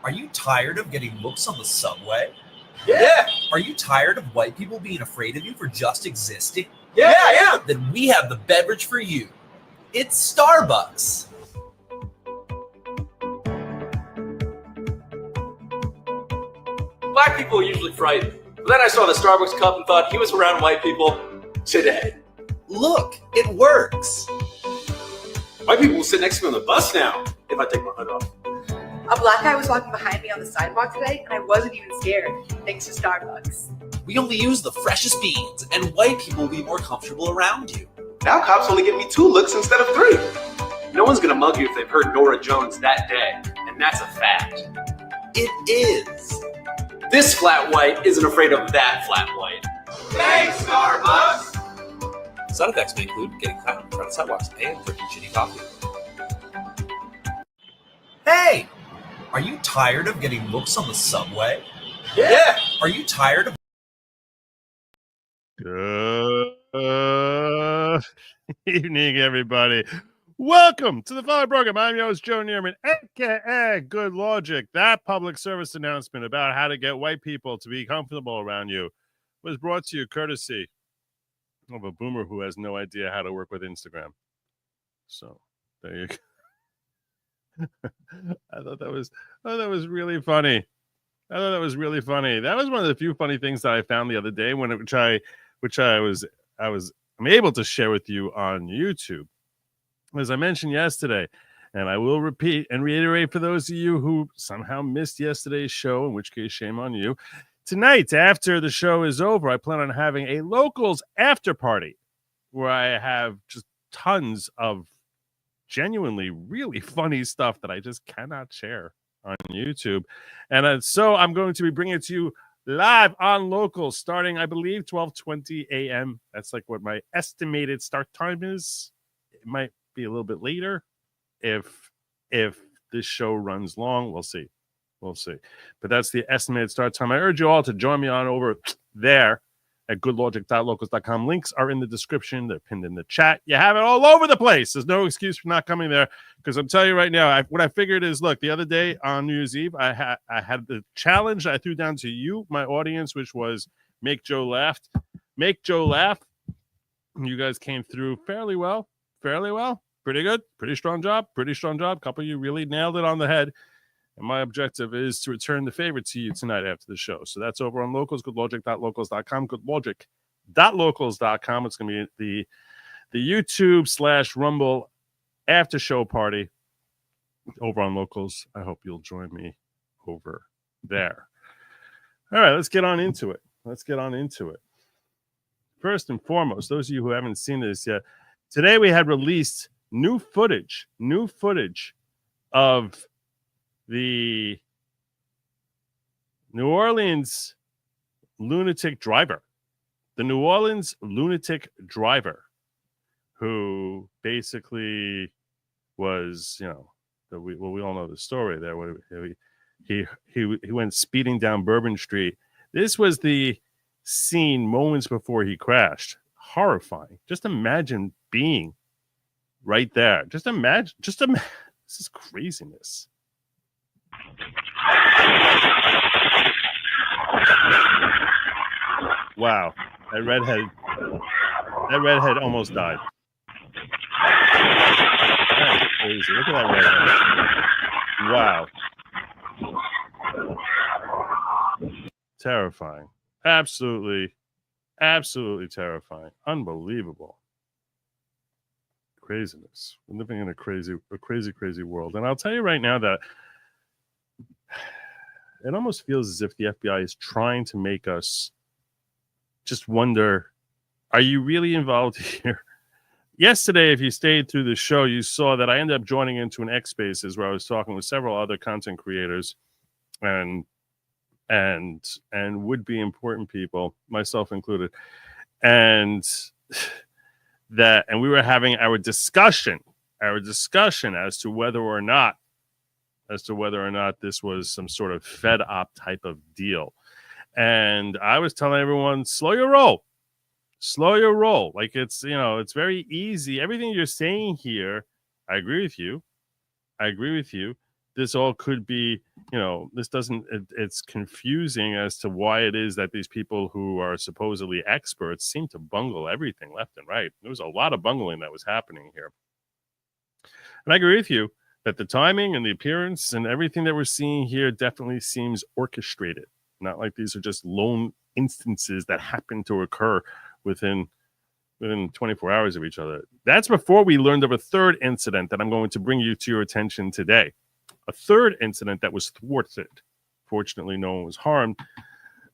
Are you tired of getting looks on the subway? Yeah. Are you tired of white people being afraid of you for just existing? Yeah, I am. Then we have the beverage for you. It's Starbucks. Black people are usually frightened. But then I saw the Starbucks cup and thought he was around white people today. Look, it works. White people will sit next to me on the bus now if I take my hood off. A black guy was walking behind me on the sidewalk today, and I wasn't even scared, thanks to Starbucks. We only use the freshest beans, and white people will be more comfortable around you. Now cops only give me 2 looks instead of 3. No one's gonna mug you if they've heard Nora Jones that day, and that's a fact. It is. This flat white isn't afraid of that flat white. Thanks, Starbucks! Side effects may include getting caught in front of sidewalks and drinking shitty coffee. Hey! Are you tired of getting looks on the subway? Yeah! Are you tired of... Good evening, everybody. Welcome to the following program. I'm your host, Joe Neerman, aka Good Lawgic. That public service announcement about how to get white people to be comfortable around you was brought to you courtesy of a boomer who has no idea how to work with Instagram. So there you go. I thought that was really funny. That was one of the few funny things that I found the other day which I'm able to share with you on YouTube. As I mentioned yesterday, and I will repeat and reiterate for those of you who somehow missed yesterday's show, in which case shame on you. Tonight, after the show is over, I plan on having a locals after party where I have just tons of genuinely really funny stuff that I just cannot share on YouTube. And so I'm going to be bringing it to you live on Locals starting, I believe, 12:20 a.m. That's like what my estimated start time is. It might be a little bit later if this show runs long. We'll see. But that's the estimated start time. I urge you all to join me on over there at goodlogic.locals.com. Links are in the description. They're pinned in the chat. You have it all over the place. There's no excuse for not coming there, because I'm telling you right now, what I figured is, look, the other day on New Year's Eve, I had the challenge I threw down to you, my audience, which was make Joe laugh. Make Joe laugh. You guys came through fairly well. Pretty good. Pretty strong job. A couple of you really nailed it on the head. And my objective is to return the favor to you tonight after the show. So that's over on Locals, goodlogic.locals.com, goodlogic.locals.com. It's going to be the YouTube/Rumble after show party over on Locals. I hope you'll join me over there. All right, let's get on into it. First and foremost, those of you who haven't seen this yet, today we had released new footage of the New Orleans lunatic driver, who basically was, we all know the story there. He went speeding down Bourbon Street. This was the scene moments before he crashed. Horrifying. Just imagine being right there. Just imagine. This is craziness. Wow, that redhead almost died. That's crazy. Look at that redhead. Wow. Terrifying. Absolutely terrifying. Unbelievable. Craziness. We're living in a crazy world. And I'll tell you right now that it almost feels as if the FBI is trying to make us just wonder, are you really involved here? Yesterday, if you stayed through the show, you saw that I ended up joining into an X Spaces where I was talking with several other content creators and would-be important people, myself included. And we were having our discussion as to whether or not this was some sort of Fed op type of deal. And I was telling everyone, slow your roll. Like it's very easy. Everything you're saying here, I agree with you. This all could be this doesn't, it's confusing as to why it is that these people who are supposedly experts seem to bungle everything left and right. There was a lot of bungling that was happening here. And I agree with you that the timing and the appearance and everything that we're seeing here definitely seems orchestrated. Not like these are just lone instances that happen to occur within 24 hours of each other. That's before we learned of a third incident that I'm going to bring you to your attention today. A third incident that was thwarted. Fortunately, no one was harmed.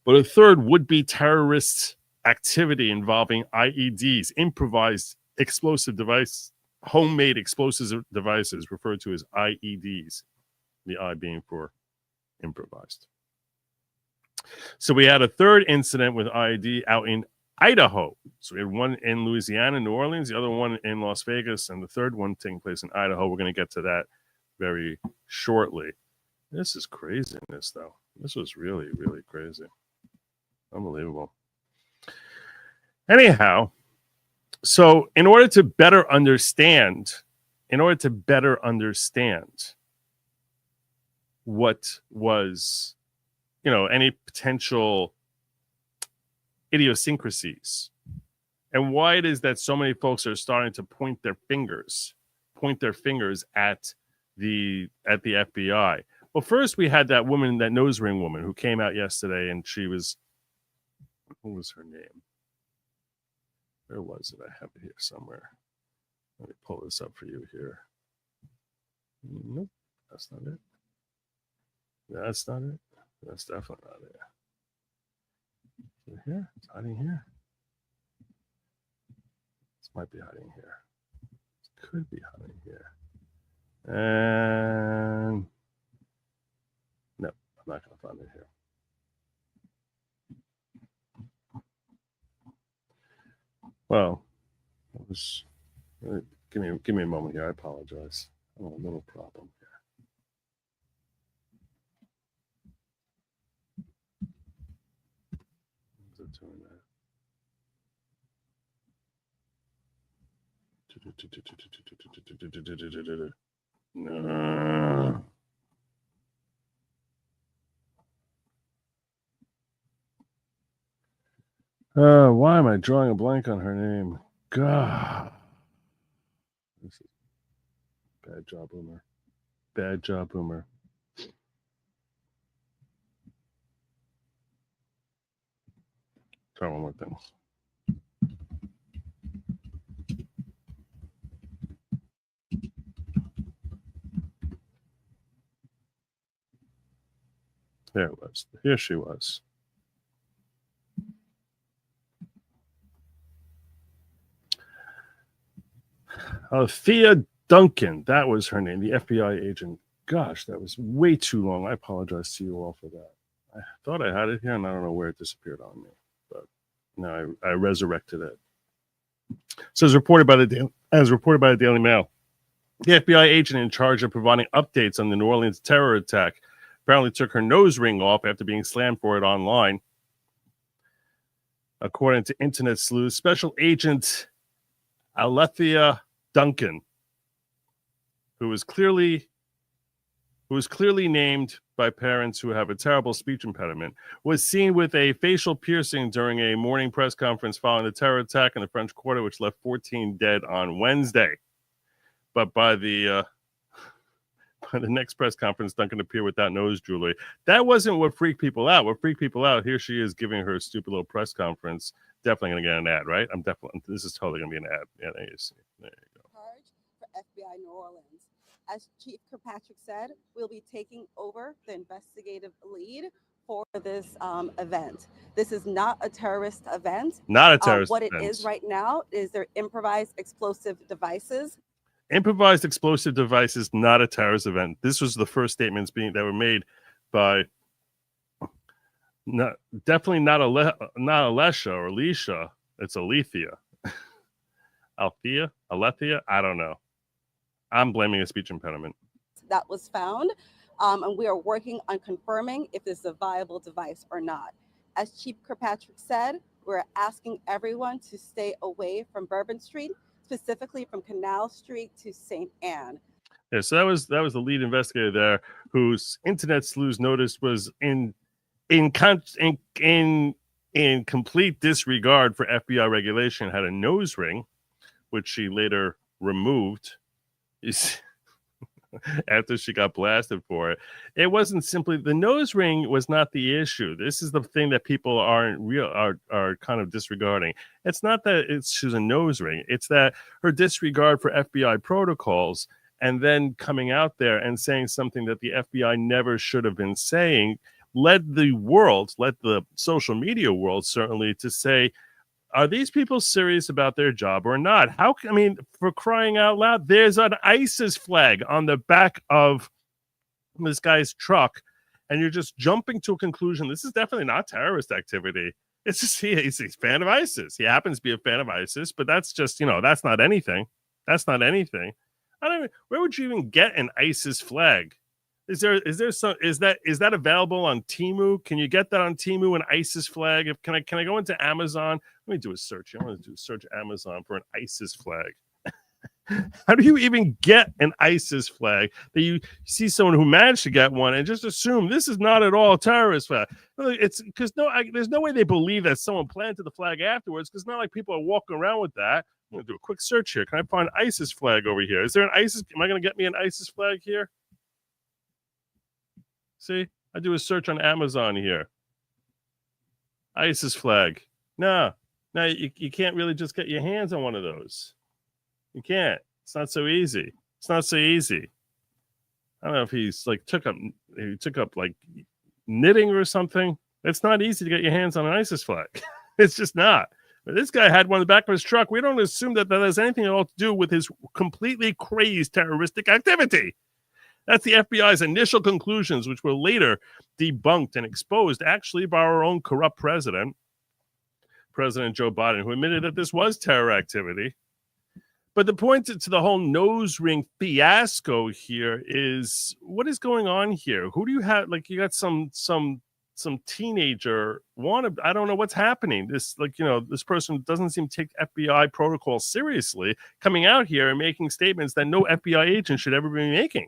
But a third would-be terrorist activity involving IEDs, improvised explosive device, homemade explosive devices, referred to as IEDs. The I being for improvised. So we had a third incident with IED out in Idaho. So we had one in Louisiana, New Orleans, the other one in Las Vegas, and the third one taking place in Idaho. We're going to get to that very shortly. This is craziness, though. This was really, really crazy. Unbelievable. Anyhow, so in order to better understand what was, any potential idiosyncrasies and why it is that so many folks are starting to point their fingers at the FBI. Well, first we had that woman, that nose ring woman, who came out yesterday, and she was, what was her name? Where was it? I have it here somewhere. Let me pull this up for you here. Nope, that's not it. That's not it. That's definitely not it. Is it here? It's hiding here. This might be hiding here. It could be hiding here. And no, I'm not going to find it here. Well, it was. Give me a moment here. I apologize. I'm a little problem here. What is it doing there? No. Why am I drawing a blank on her name? God. This is bad job, Boomer. Bad job, Boomer. Try one more thing. There it was. Here she was. Thea Duncan, that was her name, the FBI agent. Gosh, that was way too long. I apologize to you all for that. I thought I had it here, and I don't know where it disappeared on me. But no, I resurrected it. So as reported by the Daily Mail, the FBI agent in charge of providing updates on the New Orleans terror attack apparently took her nose ring off after being slammed for it online. According to Internet Sleuth, Special Agent Alethea Duncan, who was clearly named by parents who have a terrible speech impediment, was seen with a facial piercing during a morning press conference following the terror attack in the French Quarter, which left 14 dead on Wednesday. But by the next press conference, Duncan appeared without nose jewelry. That wasn't what freaked people out. What freaked people out, here she is giving her stupid little press conference. Definitely going to get an ad, right? This is totally going to be an ad. Yeah, there you see. There you go. For FBI New Orleans. As Chief Kirkpatrick said, we'll be taking over the investigative lead for this event. This is not a terrorist event. Not a terrorist event. What it is right now is their improvised explosive devices. Improvised explosive devices, not a terrorist event. This was the first statements that were made by definitely not Alesha or Alicia. It's Alethea. Alethea? I don't know. I'm blaming a speech impediment. That was found, and we are working on confirming if this is a viable device or not. As Chief Kirkpatrick said, we're asking everyone to stay away from Bourbon Street, specifically from Canal Street to St. Anne. Yeah, so that was the lead investigator there, whose internet sleuths noticed was in complete disregard for FBI regulation, had a nose ring, which she later removed after she got blasted for it. It wasn't simply the nose ring was not the issue. This is the thing that people are kind of disregarding. It's not that she's a nose ring. It's that her disregard for FBI protocols and then coming out there and saying something that the FBI never should have been saying led the social media world certainly to say, are these people serious about their job or not? For crying out loud, there's an ISIS flag on the back of this guy's truck, and you're just jumping to a conclusion. This is definitely not terrorist activity. It's just he's a fan of ISIS. He happens to be a fan of ISIS, but that's just, that's not anything. That's not anything. Where would you even get an ISIS flag? Is that available on Temu? Can you get that on Temu, an ISIS flag? Can I go into Amazon? Let me do a search. I want to do a search Amazon for an ISIS flag. How do you even get an ISIS flag that you see someone who managed to get one and just assume this is not at all a terrorist flag? It's because there's no way they believe that someone planted the flag afterwards, because it's not like people are walking around with that. I'm going to do a quick search here. Can I find ISIS flag over here? Is there an ISIS? Am I going to get me an ISIS flag here? See, I do a search on Amazon here. ISIS flag. No, you can't really just get your hands on one of those. You can't. It's not so easy. It's not so easy. I don't know if he's took up like knitting or something. It's not easy to get your hands on an ISIS flag. It's just not. But this guy had one in the back of his truck. We don't assume that has anything at all to do with his completely crazed terroristic activity. That's the FBI's initial conclusions, which were later debunked and exposed actually by our own corrupt President Joe Biden, who admitted that this was terror activity. But the point to the whole nose ring fiasco here is, what is going on here? Who do you have? You got some teenager I don't know what's happening. This person doesn't seem to take FBI protocol seriously, coming out here and making statements that no FBI agent should ever be making.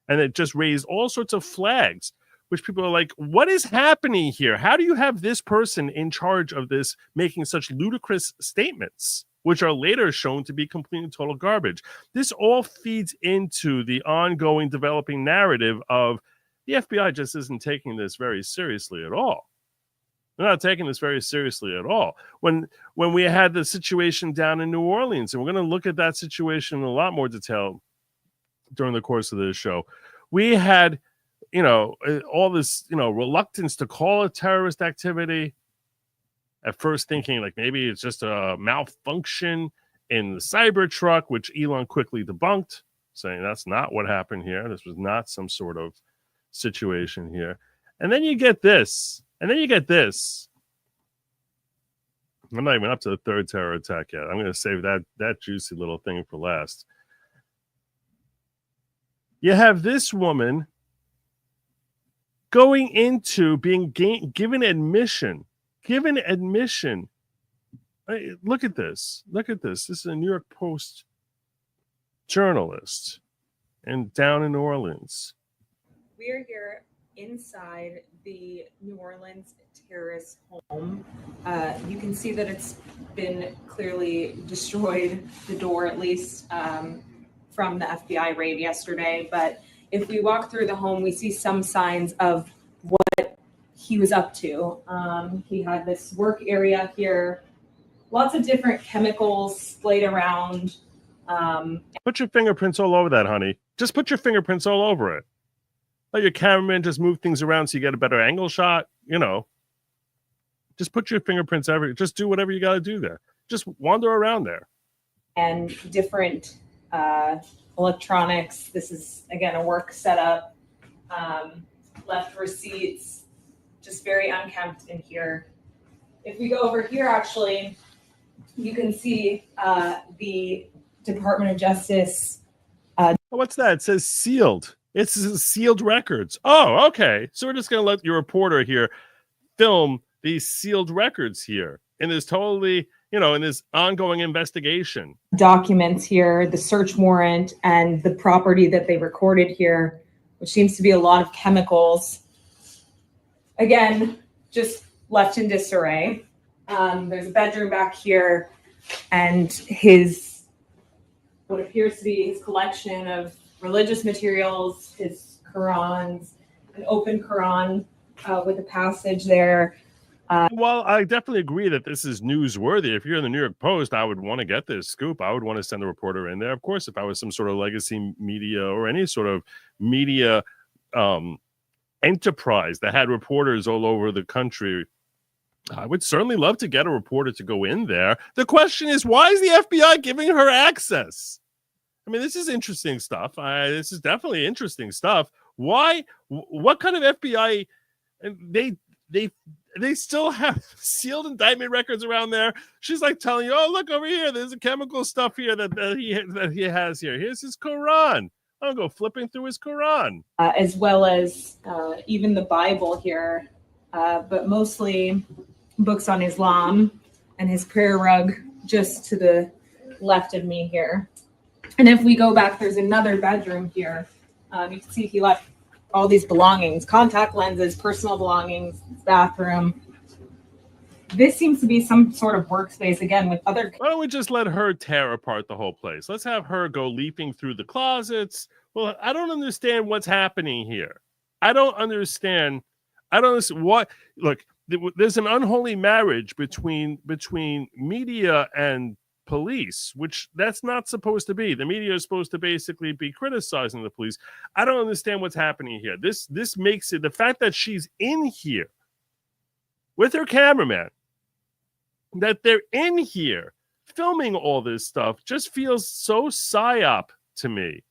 And it just raised all sorts of flags, which people are like, what is happening here? How do you have this person in charge of this making such ludicrous statements, which are later shown to be complete and total garbage? This all feeds into the ongoing developing narrative of the FBI just isn't taking this very seriously at all. They're not taking this very seriously at all. When we had the situation down in New Orleans, and we're going to look at that situation in a lot more detail during the course of this show, we had, all this, reluctance to call it terrorist activity. At first thinking maybe it's just a malfunction in the Cybertruck, which Elon quickly debunked, saying that's not what happened here. This was not some sort of situation here. And then you get this. I'm not even up to the third terror attack yet. I'm going to save that juicy little thing for last. You have this woman going into being given admission. Look at this. This is a New York Post journalist down in New Orleans. We are here inside the New Orleans terrorist home. You can see that it's been clearly destroyed, the door at least, from the FBI raid yesterday. But if we walk through the home, we see some signs of what he was up to. He had this work area here, lots of different chemicals splayed around. Put your fingerprints all over that, honey. Just put your fingerprints all over it. Let your cameraman just move things around so you get a better angle shot. Just put your fingerprints everywhere. Just do whatever you got to do there. Just wander around there. And different electronics. This is, again, a work setup. Left receipts, just very unkempt in here. If we go over here, actually, you can see the Department of Justice. What's that? It says sealed. It's sealed records. Oh, okay. So we're just going to let your reporter here film these sealed records here in this totally in this ongoing investigation. Documents here, the search warrant, and the property that they recorded here, which seems to be a lot of chemicals. Again, just left in disarray. There's a bedroom back here, and what appears to be his collection of religious materials, his Qurans, an open Quran with a passage there. Well, I definitely agree that this is newsworthy. If you're in the New York Post, I would want to get this scoop. I would want to send a reporter in there. Of course, if I was some sort of legacy media or any sort of media enterprise that had reporters all over the country, I would certainly love to get a reporter to go in there. The question is, why is the FBI giving her access? I mean, this is interesting stuff. This is definitely interesting stuff. Why? What kind of FBI? They still have sealed indictment records around there. She's like telling you, "Oh, look over here. There's a chemical stuff here that he has here. Here's his Quran. I'll go flipping through his Quran, as well as even the Bible here, but mostly books on Islam and his prayer rug just to the left of me here. And if we go back, there's another bedroom here. You can see he left all these belongings, contact lenses, personal belongings, bathroom. This seems to be some sort of workspace again with other. Why don't we just let her tear apart the whole place? Let's have her go leaping through the closets. Well, I don't understand what's happening here. I don't understand what. Look, there's an unholy marriage between media and police, which that's not supposed to be. The media is supposed to basically be criticizing the police. I don't understand what's happening here. This makes it, the fact that she's in here with her cameraman, that they're in here filming all this stuff, just feels so psyop to me.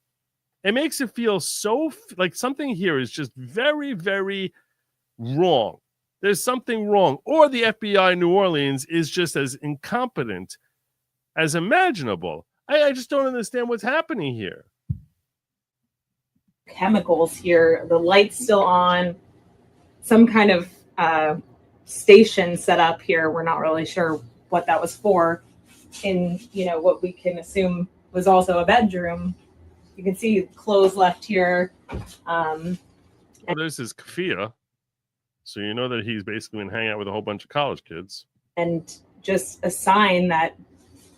It makes it feel so like something here is just very, very wrong. There's something wrong. Or the FBI New Orleans is just as incompetent as imaginable. I just don't understand what's happening here. Chemicals here, the light's still on, some kind of station set up here. We're not really sure what that was for. In what we can assume was also a bedroom. You can see clothes left here. There's his kafia, so you know that he's basically been hanging out with a whole bunch of college kids. And just a sign that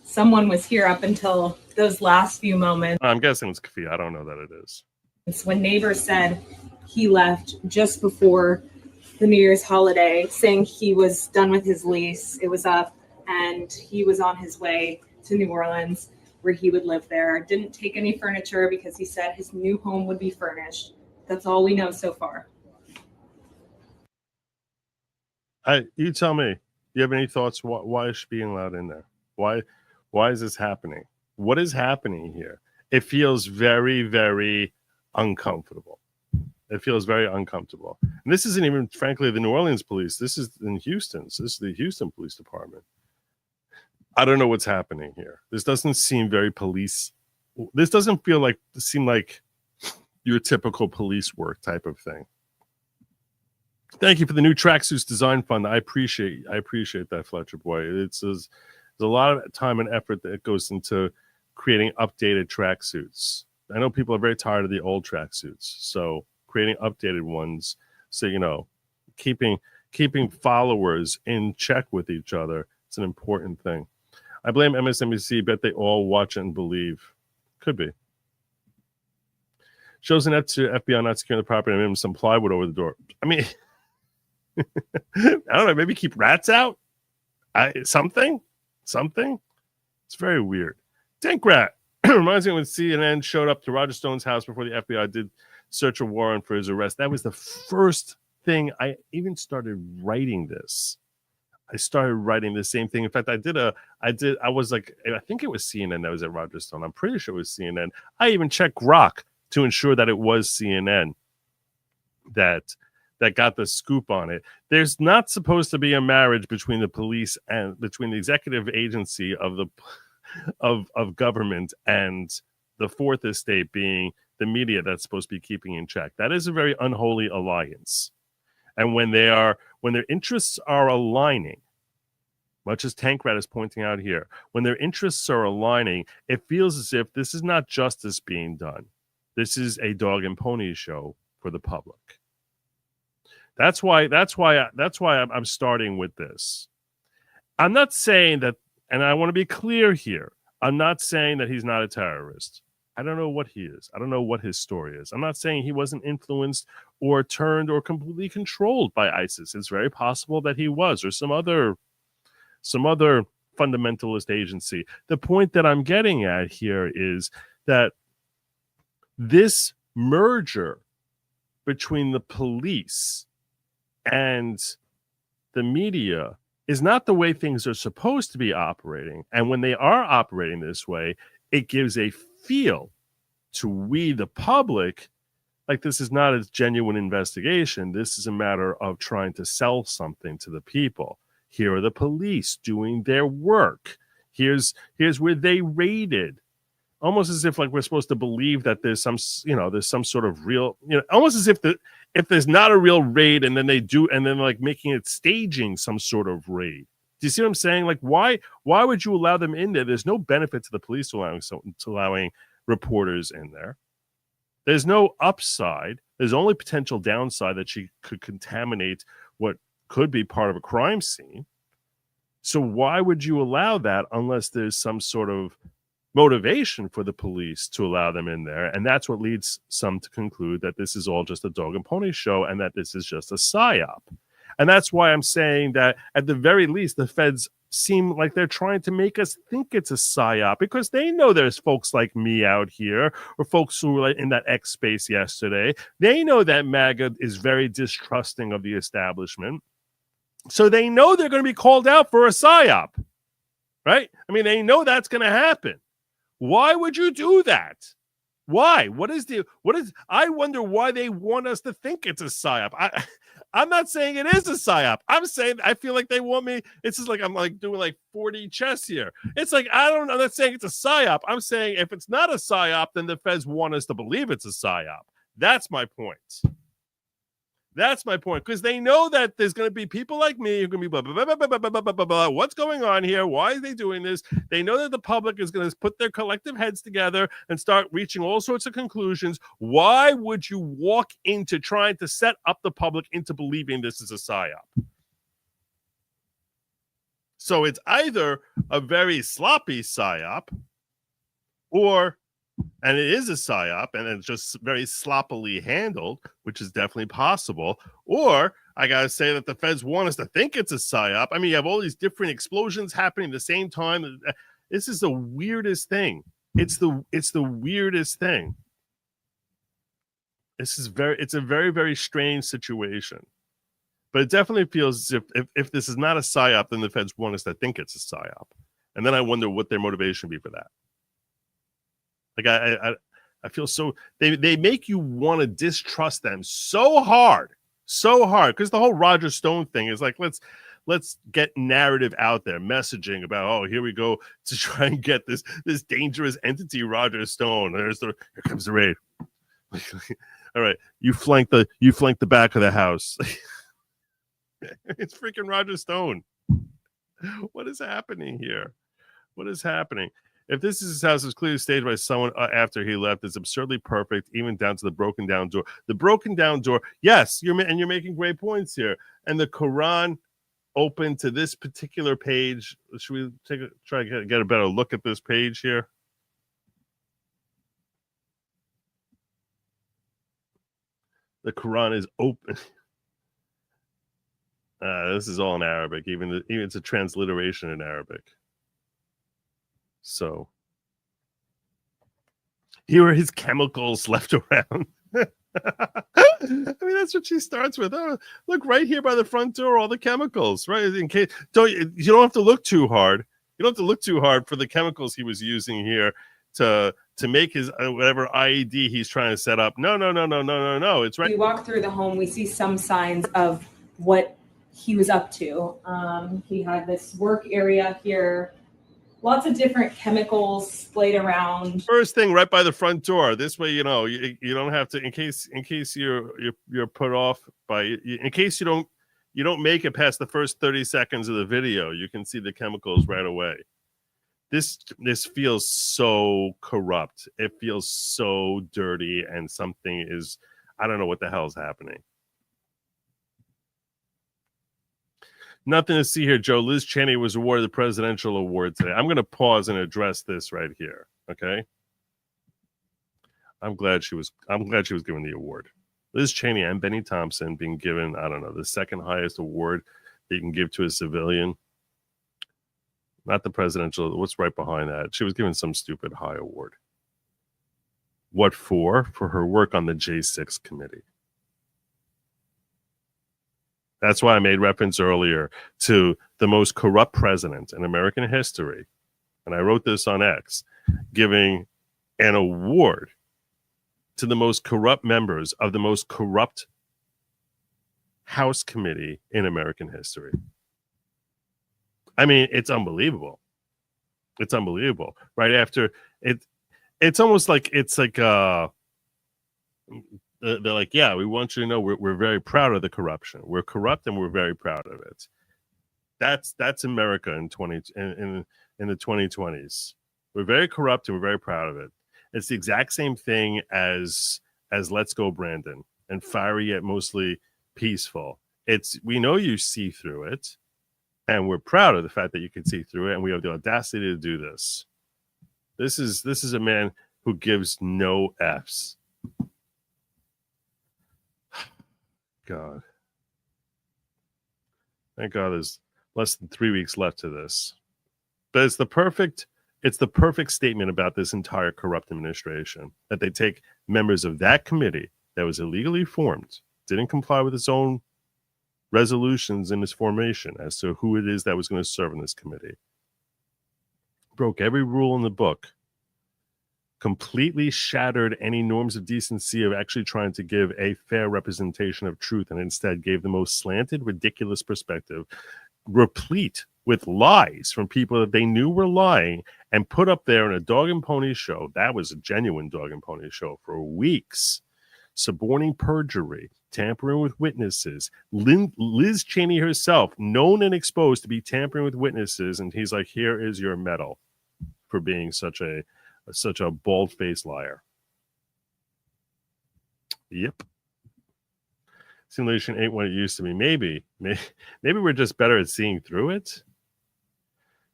someone was here up until those last few moments. I'm guessing it's kafia. I don't know that it is. It's when neighbors said he left just before the New Year's holiday, saying he was done with his lease. It was up, and he was on his way to New Orleans, where he would live there. Didn't take any furniture because he said his new home would be furnished. That's all we know so far. You tell me. Do you have any thoughts? Why is she being allowed in there? Why is this happening? What is happening here? It feels very, very uncomfortable. It feels very uncomfortable. And this isn't even, frankly, the New Orleans police. This is in Houston. This is the Houston Police Department. I don't know what's happening here. This doesn't seem very police. This doesn't seem like your typical police work type of thing. Thank you for the new Tracksuits Design Fund. I appreciate that, Fletcher Boy. There's a lot of time and effort that goes into creating updated tracksuits. I know people are very tired of the old tracksuits, so creating updated ones, so keeping followers in check with each other. It's an important thing. I blame MSNBC. Bet they all watch and believe. Could be. Shows an F to FBI not securing the property and maybe some plywood over the door. I mean, I don't know. Maybe keep rats out. Something. It's very weird. Dinkrat reminds me when CNN showed up to Roger Stone's house before the FBI did search a warrant for his arrest. That was the first thing I even started writing this. I started writing the same thing. In fact, I was like, I think it was CNN that was at Roger Stone. I'm pretty sure it was CNN. I even checked Grok to ensure that it was CNN that got the scoop on it. There's not supposed to be a marriage between the police and between the executive agency of government and the fourth estate being the media that's supposed to be keeping in check. That is a very unholy alliance. And when their interests are aligning, much as Tank Rat is pointing out here, when their interests are aligning, it feels as if this is not justice being done. This is a dog and pony show for the public. That's why I'm starting with this. I'm not saying that, and I want to be clear here, I'm not saying that he's not a terrorist. I don't know what he is. I don't know what his story is. I'm not saying he wasn't influenced or turned or completely controlled by ISIS. It's very possible that he was, or some other fundamentalist agency. The point that I'm getting at here is that this merger between the police and the media is not the way things are supposed to be operating. And when they are operating this way, it gives a feel to we, the public, like this is not a genuine investigation. This is a matter of trying to sell something to the people. Here are the police doing their work. Here's where they raided. Almost as if like we're supposed to believe that there's some sort of real, almost as if if there's not a real raid and then they do, and then like making it staging some sort of raid. Do you see what I'm saying? Like why would you allow them in there? There's no benefit to the police to allowing reporters in there. There's no upside. There's only potential downside that she could contaminate what could be part of a crime scene. So why would you allow that unless there's some sort of motivation for the police to allow them in there? And that's what leads some to conclude that this is all just a dog and pony show and that this is just a psyop. And that's why I'm saying that at the very least, the feds seem like they're trying to make us think it's a psyop because they know there's folks like me out here or folks who were in that X space yesterday. They know that MAGA is very distrusting of the establishment. So they know they're going to be called out for a psyop, right? I mean, they know that's going to happen. Why would you do that? Why? I wonder why they want us to think it's a psyop. I'm not saying it is a psyop. I'm saying I feel like they want me. It's just like I'm like doing like 4D chess here. It's like I'm not saying it's a psyop. I'm saying if it's not a psyop, then the feds want us to believe it's a psyop. That's my point. That's my point, because they know that there's going to be people like me who are going to be blah, blah, blah, blah, blah, blah, blah, blah, blah. What's going on here? Why are they doing this? They know that the public is going to put their collective heads together and start reaching all sorts of conclusions. Why would you walk into trying to set up the public into believing this is a psyop? So it's either a very sloppy psyop and it is a psyop, and it's just very sloppily handled, which is definitely possible. Or I gotta say that the feds want us to think it's a psyop. I mean, you have all these different explosions happening at the same time. This is the weirdest thing. It's the weirdest thing. It's a very, very strange situation. But it definitely feels as if this is not a psyop, then the feds want us to think it's a psyop. And then I wonder what their motivation would be for that. Like I feel so they make you want to distrust them so hard because the whole Roger Stone thing is like let's get narrative out there, messaging about here we go to try and get this dangerous entity Roger Stone. Here comes the raid. All right, you flank the back of the house. It's freaking Roger Stone. What is happening here? What is happening? If this is his house, it's clearly staged by someone after he left. It's absurdly perfect, even down to the broken down door. The broken down door, yes, you're making great points here. And the Quran open to this particular page. Should we try to get a better look at this page here? The Quran is open. This is all in Arabic. Even it's a transliteration in Arabic. So here are his chemicals left around. I mean, that's what she starts with. Oh, look right here by the front door, all the chemicals, right? In case you don't have to look too hard. You don't have to look too hard for the chemicals he was using here to make his whatever IED he's trying to set up. No. It's right. We walk through the home, we see some signs of what he was up to. He had this work area here. Lots of different chemicals splayed around. First thing, right by the front door. This way, you don't have to. In case you're put off by. In case you You don't make it past the first 30 seconds of the video. You can see the chemicals right away. This feels so corrupt. It feels so dirty, and something is, I don't know what the hell is happening. Nothing to see here, Joe. Liz Cheney was awarded the presidential award today. I'm going to pause and address this right here. Okay. I'm glad she was given the award. Liz Cheney and Benny Thompson being given, I don't know, the second highest award that you can give to a civilian. Not the presidential. What's right behind that? She was given some stupid high award. What for? For her work on the J6 committee. That's why I made reference earlier to the most corrupt president in American history. And I wrote this on X, giving an award to the most corrupt members of the most corrupt House committee in American history. I mean, it's unbelievable. It's unbelievable. Right after it, it's almost like they're like, yeah, we want you to know we're very proud of the corruption. We're corrupt and we're very proud of it. That's America in the 2020s. We're very corrupt and we're very proud of it. It's the exact same thing as Let's Go Brandon and fiery yet mostly peaceful. We know you see through it, and we're proud of the fact that you can see through it, and we have the audacity to do this. This is a man who gives no Fs. God. Thank God there's less than 3 weeks left to this. But it's the perfect statement about this entire corrupt administration, that they take members of that committee that was illegally formed, didn't comply with its own resolutions in its formation as to who it is that was going to serve in this committee, broke every rule in the book, completely shattered any norms of decency of actually trying to give a fair representation of truth, and instead gave the most slanted, ridiculous perspective, replete with lies from people that they knew were lying, and put up there in a dog and pony show. That was a genuine dog and pony show for weeks. Suborning perjury, tampering with witnesses. Liz Cheney herself, known and exposed to be tampering with witnesses, and he's like, here is your medal for being such a bald-faced liar. Yep. Simulation ain't what it used to be. Maybe we're just better at seeing through it.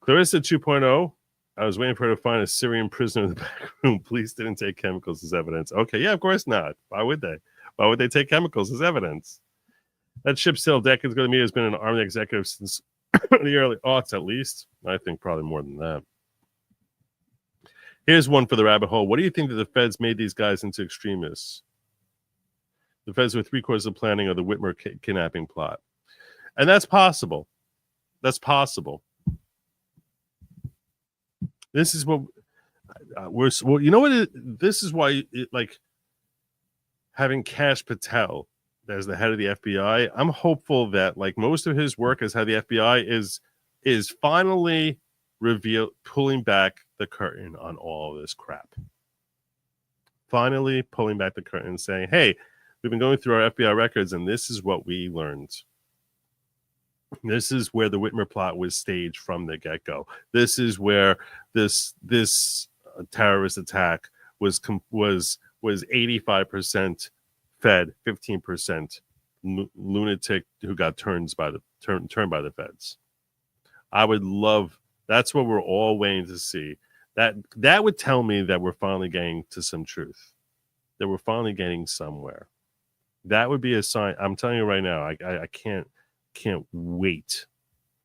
Clarissa 2.0. I was waiting for her to find a Syrian prisoner in the back room. Police didn't take chemicals as evidence. Okay, yeah, of course not. Why would they? Why would they take chemicals as evidence? That ship sailed decades ago to me has been an army executive since the early aughts, at least. I think probably more than that. Here's one for the rabbit hole. What do you think that the feds made these guys into extremists? The feds were 3/4 of the planning of the Whitmer kidnapping plot. And that's possible. That's possible. This is what you know what? This is why, like, having Kash Patel as the head of the FBI, I'm hopeful that, like, most of his work as head of the FBI is finally pulling back the curtain on all of this crap. Finally pulling back the curtain and saying, hey, we've been going through our FBI records, and this is what we learned. This is where the Whitmer plot was staged from the get-go. This is where this terrorist attack was 85% Fed, 15% lunatic who got turned by the feds. I would love. That's what we're all waiting to see. That would tell me that we're finally getting to some truth. That we're finally getting somewhere. That would be a sign. I'm telling you right now. I can't wait.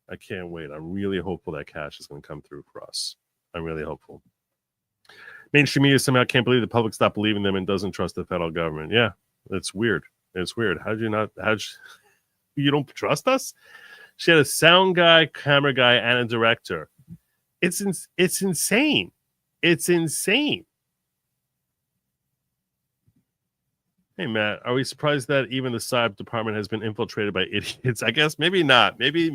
I can't wait. I'm really hopeful that Kash is going to come through for us. I'm really hopeful. Mainstream media somehow can't believe the public stopped believing them and doesn't trust the federal government. Yeah, it's weird. It's weird. You don't trust us? She had a sound guy, camera guy, and a director. It's insane. It's insane. Hey, Matt, are we surprised that even the cyber department has been infiltrated by idiots? I guess maybe not. Maybe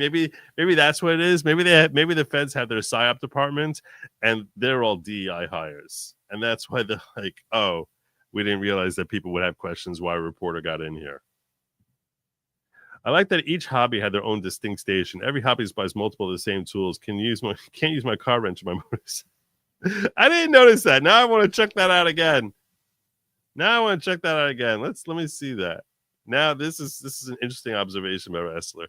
that's what it is. Maybe the feds have their PSYOP department, and they're all DEI hires, and that's why they're like, oh, we didn't realize that people would have questions why a reporter got in here. I like that each hobby had their own distinct station. Every hobby buys multiple of the same tools. Can't use my car wrench in my motorcycle. I didn't notice that. Now I want to check that out again. Let me see that. Now this is an interesting observation by Ressler.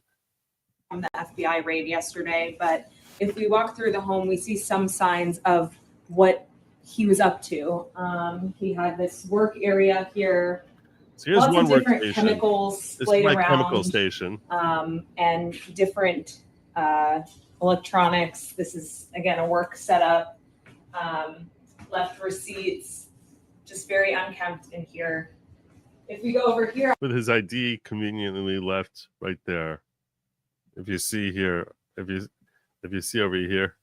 From the FBI raid yesterday, but if we walk through the home, we see some signs of what he was up to. He had this work area here. So here's lots one of different workstation. chemicals This is splayed my around, chemical station. and different electronics. This is again a work setup. Left receipts, just very unkempt in here. If we go over here, With his ID conveniently left right there. If you see here, if you see over here,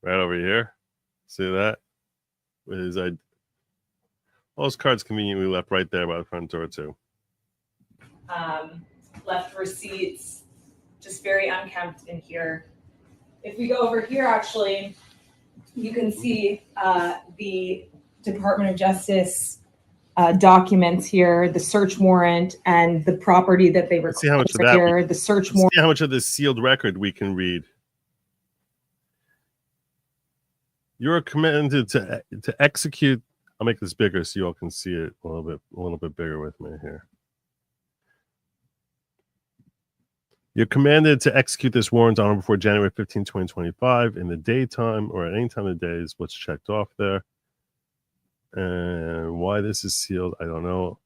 right over here, see that? With his ID, all his cards conveniently left right there by the front door too. left receipts, just very unkempt in here. If we go over here, actually, you can see the Department of Justice documents here, the search warrant, and the property that they Let's see how much of recorded that here, the search warrant. See how much of this sealed record we can read. You're commanded to execute. I'll make this bigger so you all can see it a little bit bigger with me here. You're commanded to execute this warrant on or before January 15, 2025 in the daytime or at any time of the day is what's checked off there. And why this is sealed, I don't know.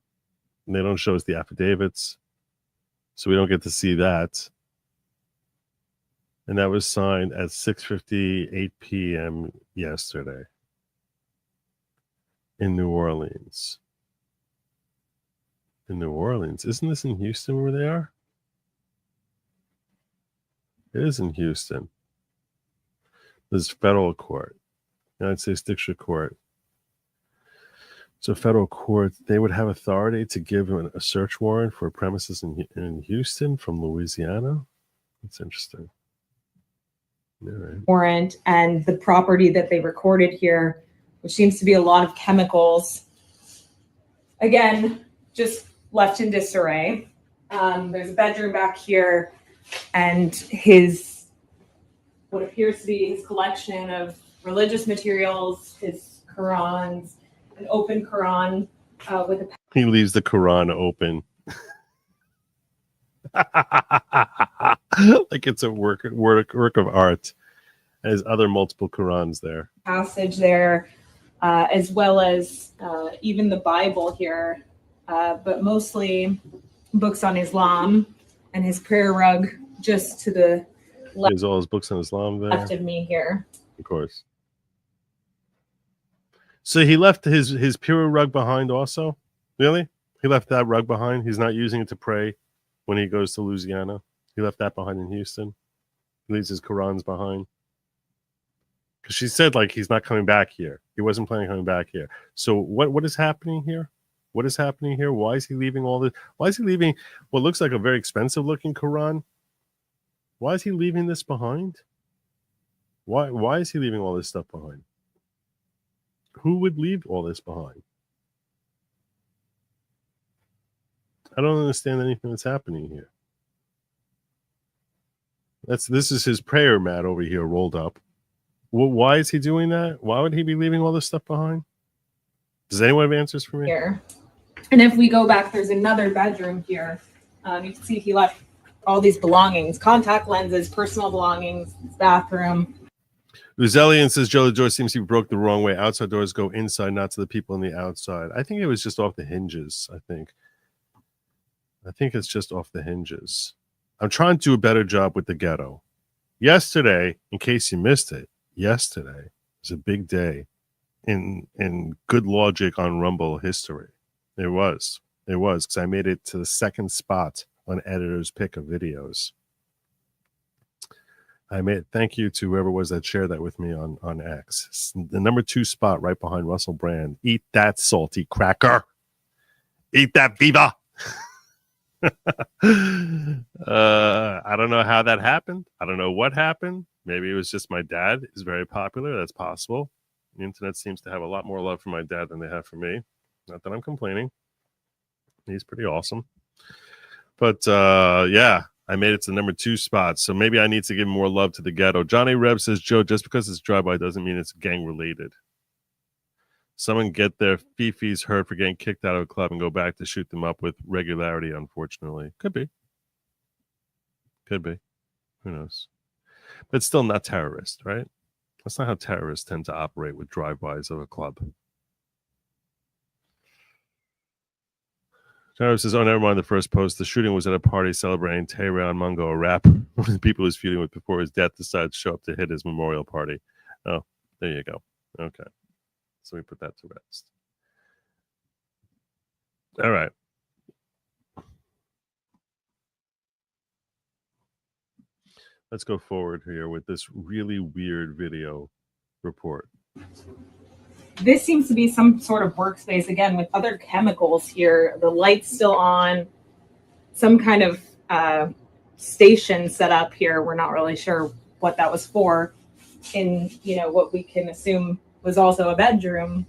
And they don't show us the affidavits, so we don't get to see that. And that was signed at 6:58 p.m. yesterday in New Orleans. In New Orleans. Isn't this in Houston where they are? It is in Houston. This is federal court. United States District Court. So federal court, they would have authority to give a search warrant for premises in Houston from Louisiana. That's interesting. Right. Warrant and the property that they recorded here, which seems to be a lot of chemicals. Again, just left in disarray. There's a bedroom back here, and his what appears to be his collection of religious materials, his Qurans, an open Quran with a. He leaves the Quran open. Like it's a work of art. There's other multiple Qurans there. Passage there, as well as even the Bible here, but mostly books on Islam and his prayer rug just to the left. There's all his books on Islam there. Left of me here. Of course. So he left his prayer rug behind also? Really? He left that rug behind? He's not using it to pray when he goes to Louisiana? He left that behind in Houston? He leaves his Qurans behind? Because she said, like, he's not coming back here. He wasn't planning on coming back here. So what is happening here? What is happening here? Why is he leaving all this? Why is he leaving what looks like a very expensive-looking Quran? Why is he leaving this behind? Why is he leaving all this stuff behind? Who would leave all this behind? I don't understand anything that's happening here. This is his prayer mat over here rolled up. Well, why is he doing that? Why would he be leaving all this stuff behind? Does anyone have answers for me? Here. And if we go back, there's another bedroom here. You can see he left all these belongings, contact lenses, personal belongings, bathroom. Uzelian says Joe the door seems to be broke the wrong way. Outside doors go inside, not to the people on the outside. I think it was just off the hinges, I think it's just off the hinges. I'm trying to do a better job with the ghetto. Yesterday, in case you missed it, yesterday was a big day in good Lawgic on Rumble history. It was because I made it to the second spot on editor's pick of videos. Thank you to whoever was that shared that with me on X. It's the number 2 spot right behind Russell Brand. Eat that salty cracker. Eat that Viva. I don't know how that happened. I don't know what happened. Maybe it was just my dad is very popular. That's possible. The internet seems to have a lot more love for my dad than they have for me. Not that I'm complaining. He's pretty awesome. But yeah, I made it to the number 2 spot. So maybe I need to give more love to the ghetto. Johnny Reb says, Joe, just because it's drive-by doesn't mean it's gang related. Someone get their fifis hurt for getting kicked out of a club and go back to shoot them up with regularity, unfortunately. Could be. Could be. Who knows? But it's still not terrorist, right? That's not how terrorists tend to operate with drive-bys of a club. Tyler says, oh, never mind the first post. The shooting was at a party celebrating Tayron Mungo, a rapper one of the people he was feuding with before his death decided to show up to hit his memorial party. Oh, there you go. Okay. So we put that to rest. All right. Let's go forward here with this really weird video report. This seems to be some sort of workspace, again, with other chemicals here. The light's still on. Some kind of station set up here. We're not really sure what that was for. In, what we can assume was also a bedroom.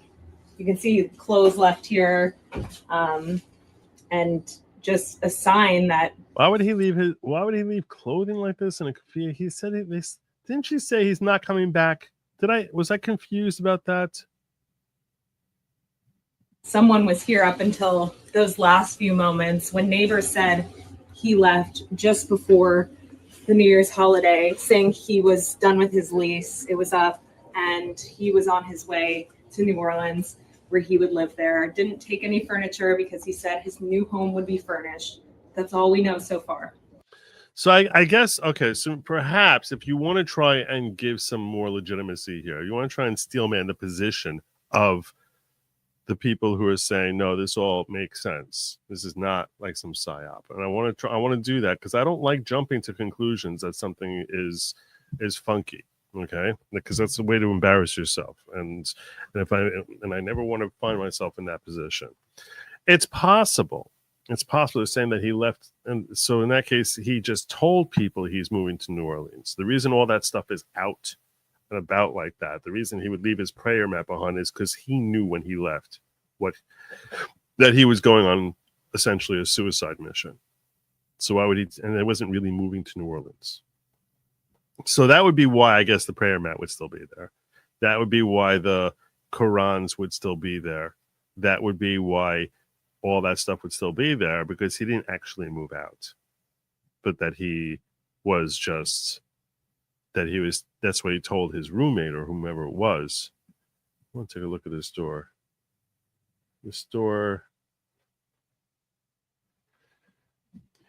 You can see clothes left here, and just a sign that. Why would he leave clothing like this? And he said this. Didn't she say he's not coming back? Was I confused about that? Someone was here up until those last few moments when neighbors said he left just before the New Year's holiday, saying he was done with his lease. It was up and he was on his way to New Orleans where he would live there. Didn't take any furniture because he said his new home would be furnished. That's all we know so far. So I guess, okay, so perhaps if you want to try and give some more legitimacy here, you want to try and steelman the position of the people who are saying, no, this all makes sense. This is not like some psyop. And I want to do that because I don't like jumping to conclusions that something is funky. Okay, because that's a way to embarrass yourself. And I never want to find myself in that position. It's possible. It's possible they're saying that he left. And so in that case, he just told people he's moving to New Orleans. The reason all that stuff is out and about like that, the reason he would leave his prayer mat behind is because he knew when he left that he was going on essentially a suicide mission. So why would he? And it wasn't really moving to New Orleans. So that would be why I guess the prayer mat would still be there. That would be why the Qurans would still be there. That would be why all that stuff would still be there, because he didn't actually move out, but that he was just, that's what he told his roommate or whomever it was. I want to take a look at this door. This door,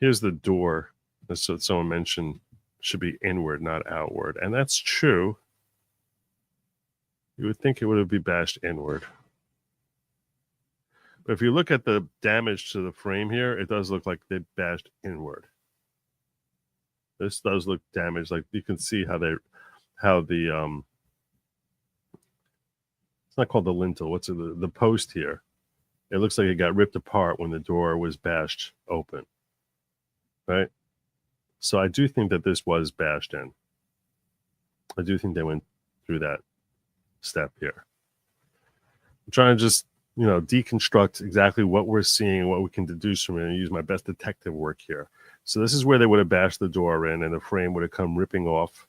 here's the door. That's what someone mentioned should be inward, not outward. And that's true. You would think it would be bashed inward. But if you look at the damage to the frame here, it does look like they bashed inward. This does look damaged. Like you can see how the it's not called the lintel. What's it? The post here. It looks like it got ripped apart when the door was bashed open. Right? So I do think that this was bashed in. I do think they went through that step here. I'm trying to just, deconstruct exactly what we're seeing and what we can deduce from it and use my best detective work here. So this is where they would have bashed the door in and the frame would have come ripping off.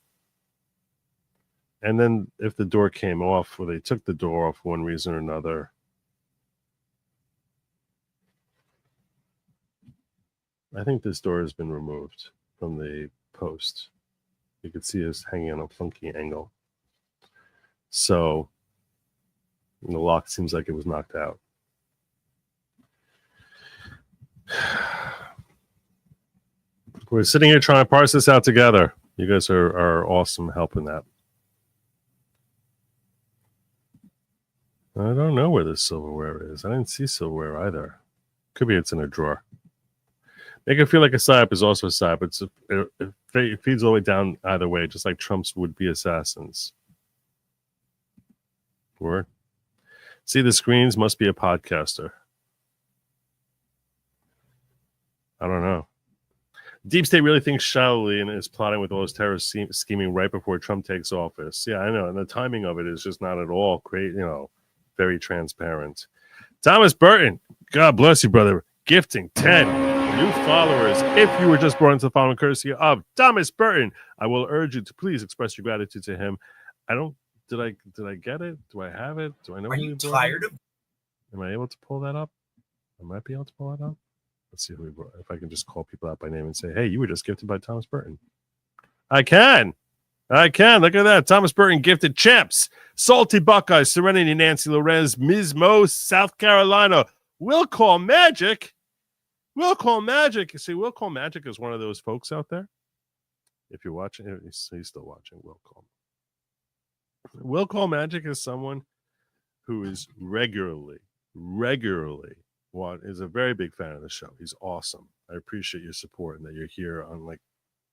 And then if the door came off or they took the door off for one reason or another, I think this door has been removed from the post. You can see it's hanging on a funky angle. So the lock seems like it was knocked out. We're sitting here trying to parse this out together. You guys are awesome helping that. I don't know where this silverware is. I didn't see silverware either. Could be it's in a drawer. Make it feel like a psyop is also a psyop. It feeds all the way down either way, just like Trump's would-be assassins. Word. See the screens, must be a podcaster. I don't know. Deep State really thinks shallowly and is plotting with all his terrorist scheming right before Trump takes office. Yeah, I know. And the timing of it is just not at all very transparent. Thomas Burton, God bless you, brother. Gifting 10 New followers, if you were just brought into the following courtesy of Thomas Burton, I will urge you to please express your gratitude to him. Did I get it? Do I have it? Do I know? Are you tired of? Am I able to pull that up? I might be able to pull that up. Let's see who we brought. If I can just call people out by name and say, hey, you were just gifted by Thomas Burton. I can. Look at that. Thomas Burton gifted Champs, Salty Buckeyes, Serenity, Nancy Lorez, Ms. Mo, South Carolina. Will Call Magic. Will Call Magic. You see, Will Call Magic is one of those folks out there. If you're watching, he's still watching. Will Call Magic is someone who is regularly is a very big fan of the show. He's awesome. I appreciate your support and that you're here on like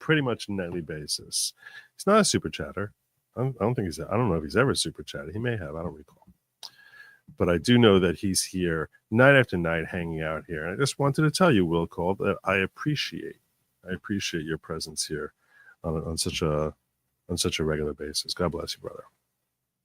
pretty much a nightly basis. He's not a super chatter. I don't know if he's ever super chatted. He may have. I don't recall. But I do know that he's here night after night hanging out here. And I just wanted to tell you, Will Call, that I appreciate your presence here on such a regular basis. God bless you, brother.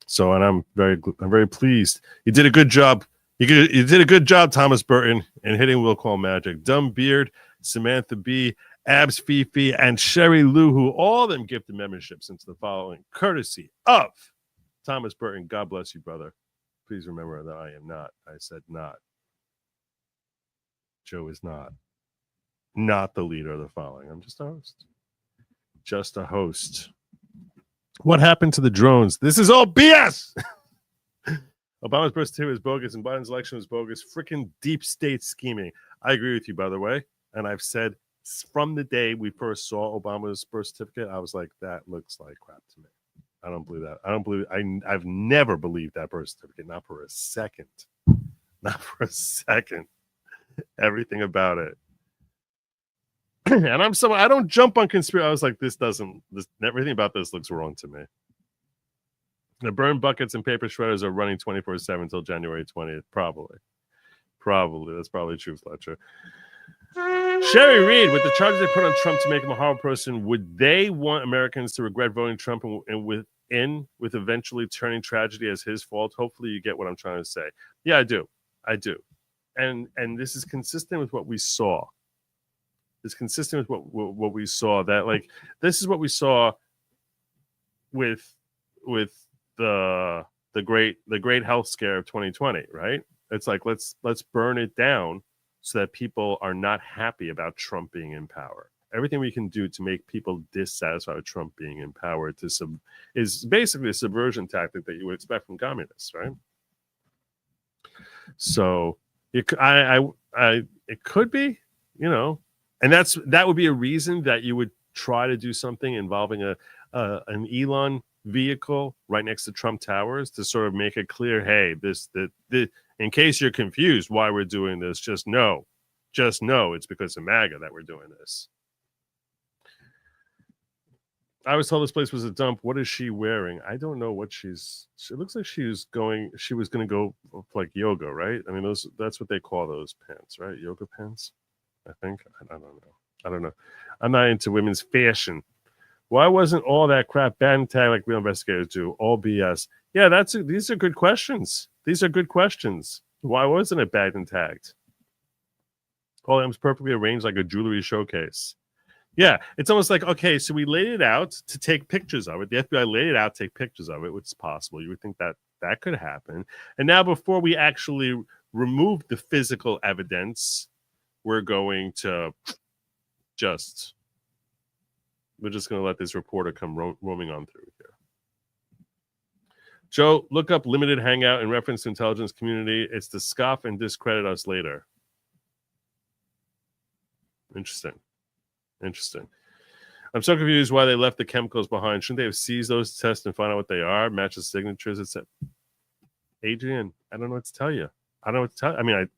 So, and I'm very pleased. You did a good job. You did a good job, Thomas Burton, in hitting Will Call Magic. Dumb Beard, Samantha B, Abs Fifi, and Sherry Lou, who all of them gifted memberships into the following, courtesy of Thomas Burton. God bless you, brother. Please remember that I am not. I said not. Joe is not the leader of the following. I'm just a host. Just a host. What happened to the drones? This is all BS. Obama's birth certificate was bogus and Biden's election was bogus. Freaking deep state scheming. I agree with you, by the way. And I've said from the day we first saw Obama's birth certificate, I was like, that looks like crap to me. I don't believe that. I've never believed that birth certificate, not for a second. Not for a second. Everything about it. And I don't jump on conspiracy. I was like, everything about this looks wrong to me. The burn buckets and paper shredders are running 24/7 until January 20th. Probably. That's probably true, Fletcher. Sherry Reed, with the charges they put on Trump to make him a horrible person, would they want Americans to regret voting Trump and with eventually turning tragedy as his fault? Hopefully you get what I'm trying to say. Yeah, I do. And this is consistent with what we saw. It's consistent with what we saw. That like this is what we saw with the great health scare of 2020, right? It's like let's burn it down so that people are not happy about Trump being in power. Everything we can do to make people dissatisfied with Trump being in power is basically a subversion tactic that you would expect from communists, right? So it could be, and that would be a reason that you would try to do something involving an Elon vehicle right next to Trump Towers to sort of make it clear, hey, this in case you're confused why we're doing this, just know it's because of MAGA that we're doing this. I was told this place was a dump. What is she wearing? I don't know what she looks like she was going to go for like yoga, right? I mean, that's what they call those pants, right? Yoga pants, I think. I don't know. I'm not into women's fashion. Why wasn't all that crap banned and tagged like real investigators do? All BS. Yeah, these are good questions. Why wasn't it bagged and tagged? All items perfectly arranged like a jewelry showcase. Yeah, it's almost like, okay, so we laid it out to take pictures of it. The FBI laid it out to take pictures of it, which is possible. You would think that could happen. And now before we actually remove the physical evidence, we're going to we're just going to let this reporter come roaming on through here. Joe, look up limited hangout in reference to intelligence community. It's to scoff and discredit us later. Interesting. I'm so confused why they left the chemicals behind. Shouldn't they have seized those tests and find out what they are, match the signatures, etc.? Adrian, I don't know what to tell you. I mean,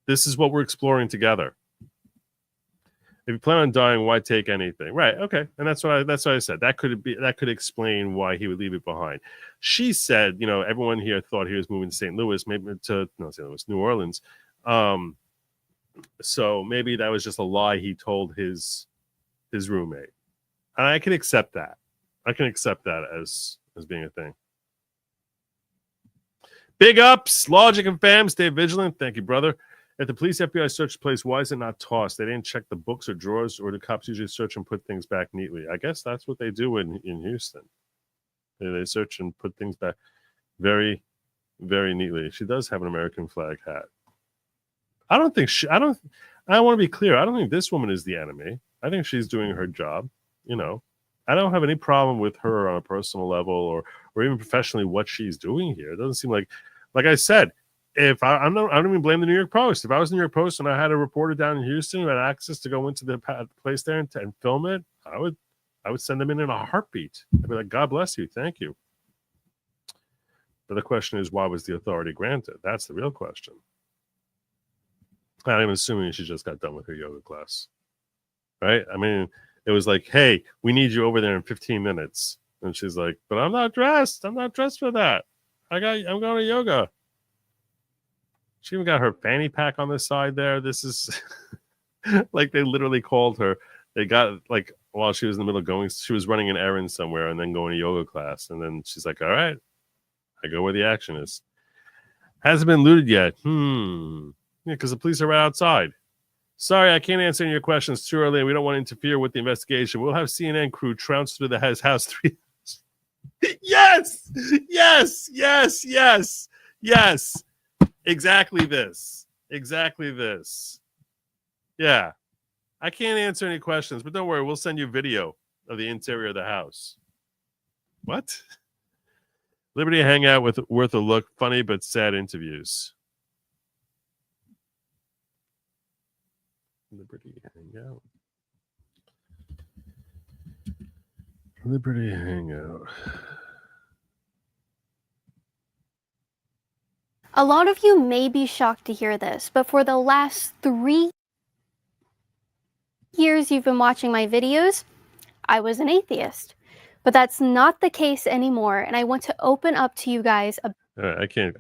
this is what we're exploring together. If you plan on dying, why take anything? Right. Okay. And that's what I said. That could explain why he would leave it behind. She said, everyone here thought he was moving to St. Louis, maybe to New Orleans. So maybe that was just a lie he told his roommate. And I can accept that. As being a thing. Big ups, Lawgic and fam. Stay vigilant. Thank you, brother. If the police FBI searched the place, why is it not tossed? They didn't check the books or drawers, or the cops usually search and put things back neatly. I guess that's what they do in Houston. They search and put things back very, very neatly. She does have an American flag hat. I want to be clear. I don't think this woman is the enemy. I think she's doing her job. You know, I don't have any problem with her on a personal level or even professionally what she's doing here. It doesn't seem like I said, if I don't even blame the New York Post. If I was the New York Post and I had a reporter down in Houston who had access to go into the place there and film it, I would send them in a heartbeat. I'd be like, God bless you. Thank you. But the question is, why was the authority granted? That's the real question. I'm assuming she just got done with her yoga class, right? I mean, it was like, hey, we need you over there in 15 minutes. And she's like, but I'm not dressed. I'm not dressed for that. I'm going to yoga. She even got her fanny pack on the side there. This is like they literally called her. They got like while she was in the middle of she was running an errand somewhere and then going to yoga class. And then she's like, all right, I go where the action is. Hasn't been looted yet. Yeah, because the police are right outside. Sorry, I can't answer any of your questions too early. We don't want to interfere with the investigation. We'll have CNN crew trounce through the house 3. Yes! Yes! Yes! Yes! Yes! Exactly this. Exactly this. Yeah. I can't answer any questions, but don't worry. We'll send you video of the interior of the house. What? Liberty Hangout with worth a look. Funny but sad interviews. Liberty Hangout. Liberty Hangout. A lot of you may be shocked to hear this, but for the last 3 years you've been watching my videos, I was an atheist. But that's not the case anymore, and I want to open up to you guys. I can't.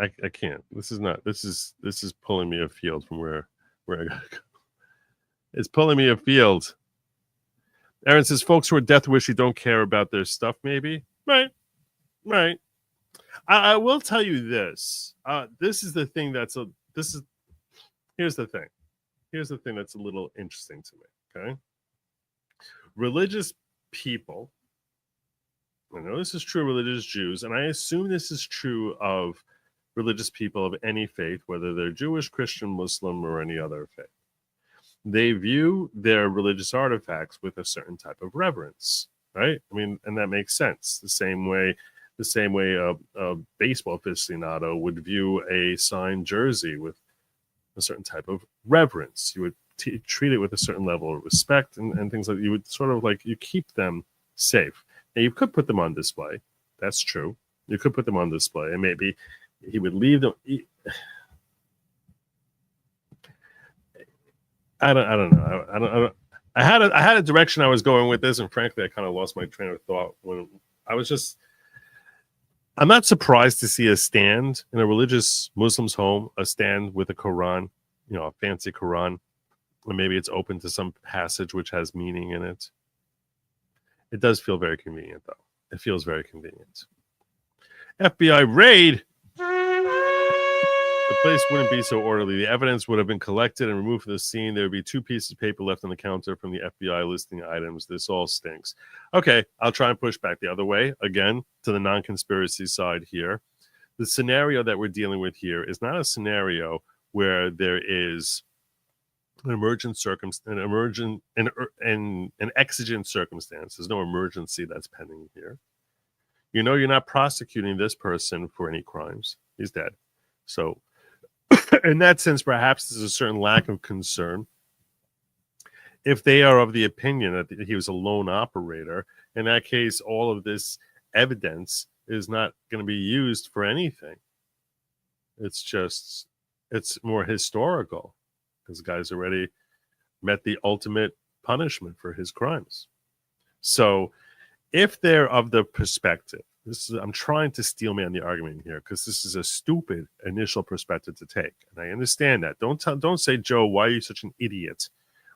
This is pulling me afield from where I gotta go. It's pulling me afield. Aaron says, folks who are death wishy don't care about their stuff, maybe. Right. I will tell you this. This is the thing here's the thing. Here's the thing that's a little interesting to me, okay? Religious people, I know this is true of religious Jews, and I assume this is true of religious people of any faith, whether they're Jewish, Christian, Muslim, or any other faith. They view their religious artifacts with a certain type of reverence, right? I mean, and that makes sense. The same way a baseball aficionado would view a signed jersey with a certain type of reverence. You would treat it with a certain level of respect and things like that. You would sort of like, you keep them safe. Now, you could put them on display. That's true. You could put them on display, and maybe he would leave them. I don't know. I had a direction I was going with this, and frankly, I kind of lost my train of thought when I was just. I'm not surprised to see a stand in a religious Muslim's home, a stand with a Quran, a fancy Quran, or maybe it's open to some passage which has meaning in it. It does feel very convenient, though. It feels very convenient. FBI raid. The place wouldn't be so orderly. The evidence would have been collected and removed from the scene. There would be 2 pieces of paper left on the counter from the FBI listing items. This all stinks. Okay, I'll try and push back the other way, again, to the non-conspiracy side here. The scenario that we're dealing with here is not a scenario where there is an exigent circumstance. There's no emergency that's pending here. You're not prosecuting this person for any crimes. He's dead. So in that sense, perhaps there's a certain lack of concern. If they are of the opinion that he was a lone operator, in that case, all of this evidence is not going to be used for anything. It's more historical because the guy's already met the ultimate punishment for his crimes. So if they're of the perspective, I'm trying to steelman the argument here because this is a stupid initial perspective to take, and I understand that. Don't say, Joe, why are you such an idiot?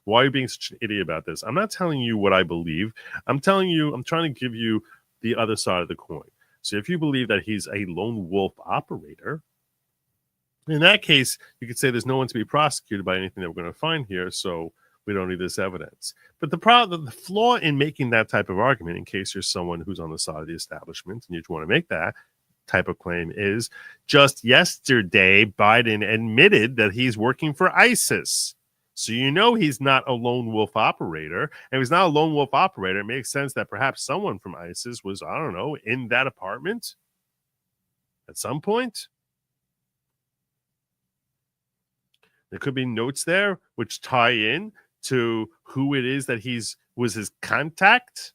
Why are you being such an idiot about this? I'm not telling you what I believe. I'm trying to give you the other side of the coin. So if you believe that he's a lone wolf operator, In that case, you could say there's no one to be prosecuted by anything that we're going to find here, so we don't need this evidence. But the flaw in making that type of argument, in case you're someone who's on the side of the establishment and you want to make that type of claim, is just yesterday Biden admitted that he's working for ISIS. So you know he's not a lone wolf operator. And if he's not a lone wolf operator, it makes sense that perhaps someone from ISIS was, I don't know, in that apartment at some point. There could be notes there which tie in to who it is that was his contact,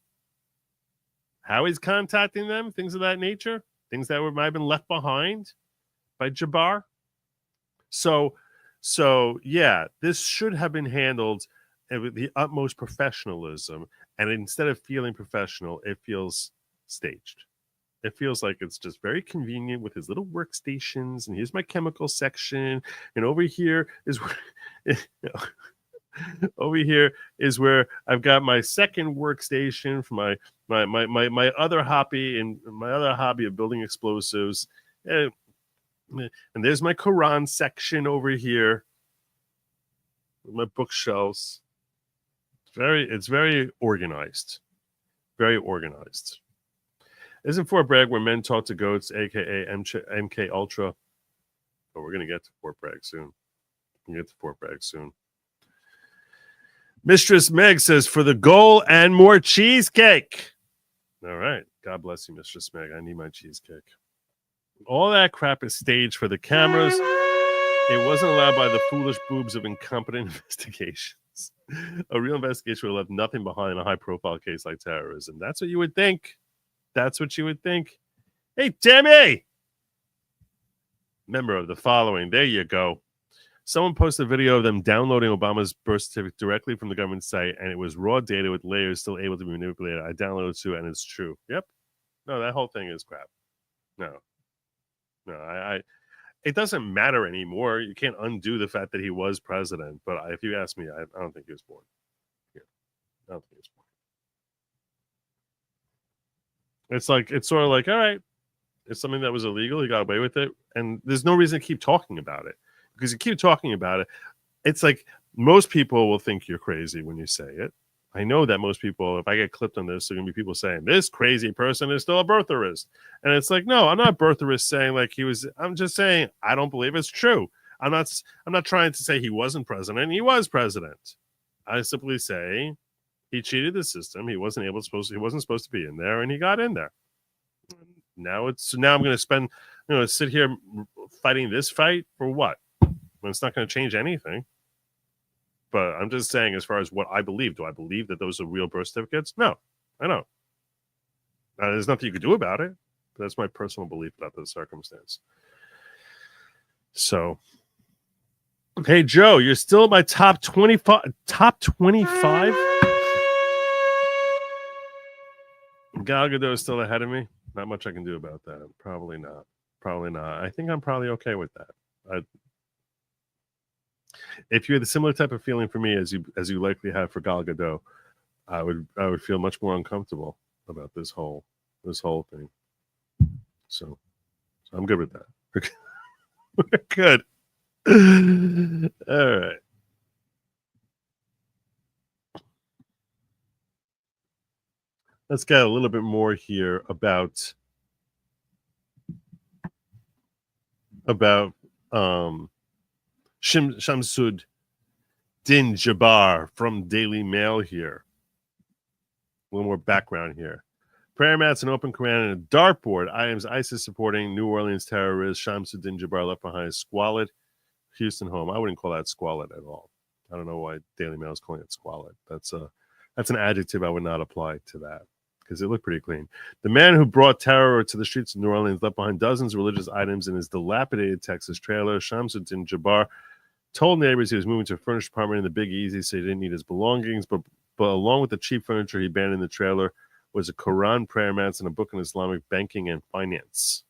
how he's contacting them, things of that nature, things that might have been left behind by Jabbar. So yeah, this should have been handled with the utmost professionalism, and instead of feeling professional, it feels staged. It feels like it's just very convenient with his little workstations, and here's my chemical section, and over here is where, over here is where I've got my second workstation for my other hobby, and my other hobby of building explosives. And there's my Quran section over here, my bookshelves. It's very organized, very organized. Isn't Fort Bragg where men talk to goats, aka MK Ultra? Oh, we're gonna get to Fort Bragg soon. Mistress Meg says, for the goal and more cheesecake. All right. God bless you, Mistress Meg. I need my cheesecake. All that crap is staged for the cameras. It wasn't allowed by the foolish boobs of incompetent investigations. A real investigation would have left nothing behind in a high-profile case like terrorism. That's what you would think. Hey, Timmy! Member of the following. There you go. Someone posted a video of them downloading Obama's birth certificate directly from the government site, and it was raw data with layers still able to be manipulated. I downloaded it too, and it's true. Yep. No, that whole thing is crap. No, it doesn't matter anymore. You can't undo the fact that he was president. But if you ask me, I don't think he was born here. I don't think he was born. It's sort of like, all right, it's something that was illegal. He got away with it, and there's no reason to keep talking about it. Because you keep talking about it, it's like most people will think you're crazy when you say it. I know that most people, if I get clipped on this, there are going to be people saying, this crazy person is still a birtherist. And it's like, no, I'm not a birtherist saying like he was. I'm just saying I don't believe it's true. I'm not trying to say he wasn't president. He was president. I simply say he cheated the system. He wasn't supposed to be in there, and he got in there. Now I'm going to sit here fighting this fight for what? When it's not going to change anything. But I'm just saying, as far as what I believe, do I believe that those are real birth certificates? No, I don't. There's nothing you could do about it. But that's my personal belief about the circumstance. So, hey, Joe, you're still my top 25. Top 25? Gal Gadot is still ahead of me. Not much I can do about that. Probably not. I think I'm probably okay with that. If you had a similar type of feeling for me as you likely have for Gal Gadot, I would feel much more uncomfortable about this whole thing. So I'm good with that. We're good. All right. Let's get a little bit more here about Shamsud Din Jabbar from Daily Mail here. A little more background here. Prayer mats, an open Quran, and a dartboard. Items ISIS supporting New Orleans terrorist Shamsuddin Jabbar left behind a squalid Houston home. I wouldn't call that squalid at all. I don't know why Daily Mail is calling it squalid. That's an adjective I would not apply to that because it looked pretty clean. The man who brought terror to the streets of New Orleans left behind dozens of religious items in his dilapidated Texas trailer. Shamsuddin Jabbar told neighbors he was moving to a furnished apartment in the Big Easy, so he didn't need his belongings. But along with the cheap furniture he abandoned in the trailer was a Quran, prayer mats, and a book on Islamic banking and finance.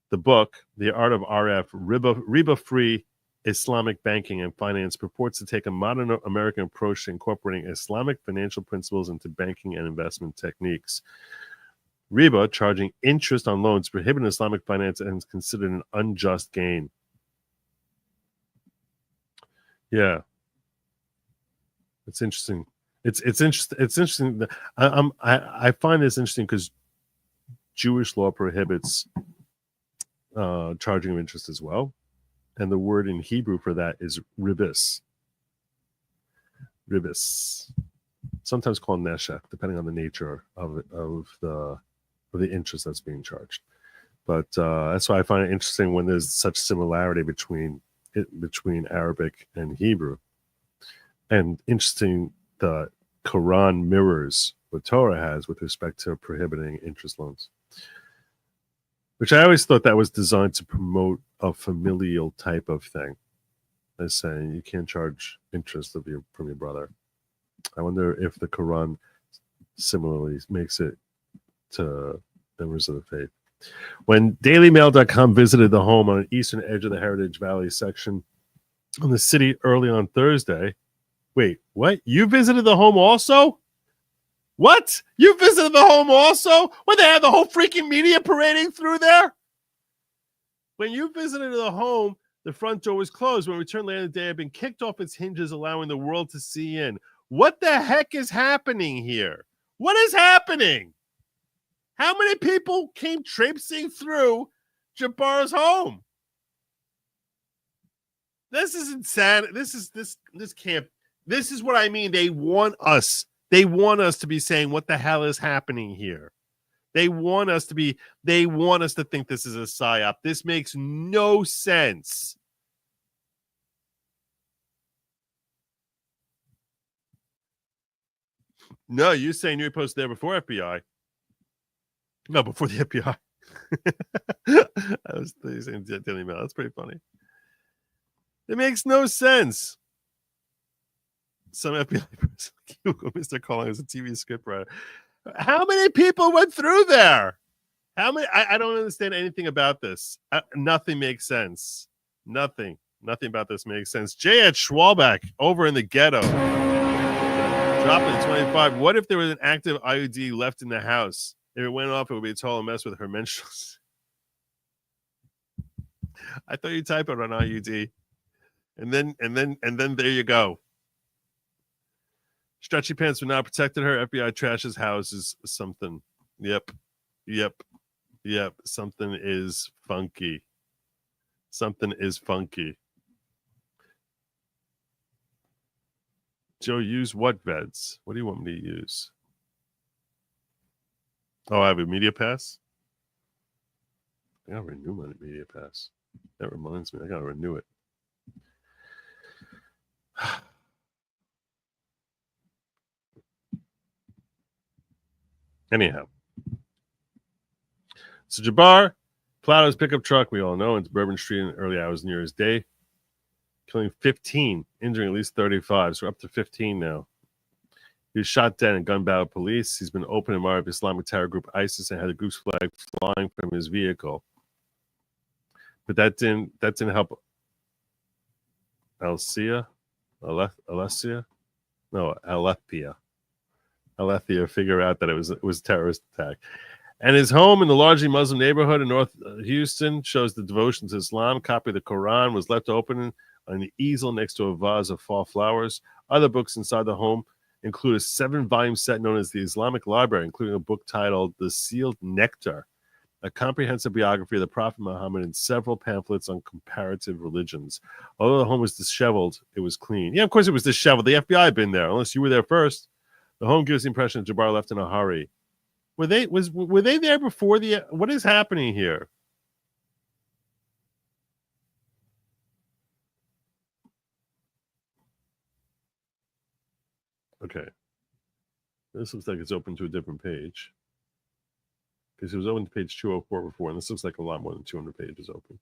The book, The Art of RF, Riba-Free Islamic Banking and Finance, purports to take a modern American approach to incorporating Islamic financial principles into banking and investment techniques. Riba, charging interest on loans, prohibited Islamic finance and is considered an unjust gain. Yeah, it's interesting. It's interesting. It's interesting. That I find this interesting because Jewish law prohibits charging of interest as well, and the word in Hebrew for that is ribis. Ribis, sometimes called neshek, depending on the nature of the interest that's being charged. But that's why I find it interesting when there's such similarity between Arabic and Hebrew, and interesting the Quran mirrors what Torah has with respect to prohibiting interest loans, which I always thought that was designed to promote a familial type of thing, as saying you can't charge interest from your brother. I wonder if the Quran similarly makes it to members of the faith. When DailyMail.com visited the home on the eastern edge of the Heritage Valley section in the city early on Thursday. Wait, what? You visited the home also? What? You visited the home also? When they had the whole freaking media parading through there? When you visited the home, the front door was closed. When we returned later in the day, it had been kicked off its hinges, allowing the world to see in. What the heck is happening here? What is happening? How many people came traipsing through Jabbar's home? This is insane. This can't. This is what I mean. They want us. They want us to be saying, what the hell is happening here? They want us to think this is a psyop. This makes no sense. No, you're saying you posted there before FBI. No, before the FBI. I was saying Daily Mail. That's pretty funny. It makes no sense. Some FBI person, Mr. Calling is a TV scriptwriter. How many people went through there? How many? I don't understand anything about this. Nothing makes sense. Nothing about this makes sense. Jay at Schwalbach over in the ghetto. Dropping 25. What if there was an active IUD left in the house? If it went off, it would be a total mess with her menstruals. I thought you typed it on IUD. And then there you go. Stretchy pants were not protected her. FBI trashes houses. Something. Yep. Something is funky. Joe, use what vets? What do you want me to use? Oh, I have a media pass? I gotta renew my media pass. That reminds me, I gotta renew it. Anyhow. So Jabbar plowed his pickup truck, we all know, into Bourbon Street in the early hours of New Year's Day, killing 15, injuring at least 35. So we're up to 15 now. He was shot dead in a gun battle with police. He's been open and marked Islamic terror group ISIS and had a group's flag flying from his vehicle. But that didn't help Alethea figure out that it was a terrorist attack. And his home in the largely Muslim neighborhood in North Houston shows the devotion to Islam. A copy of the Quran was left open on the easel next to a vase of fall flowers. Other books inside the home include a 7-volume set known as the Islamic Library, including a book titled The Sealed Nectar, a comprehensive biography of the Prophet Muhammad, and several pamphlets on comparative religions. Although the home was disheveled, it was clean. Yeah, of course it was disheveled. The FBI had been there, unless you were there first. The home gives the impression that Jabbar left in a hurry. Were they there before the? What is happening here? Okay, this looks like it's open to a different page because it was open to page 204 before, and this looks like a lot more than 200 pages open.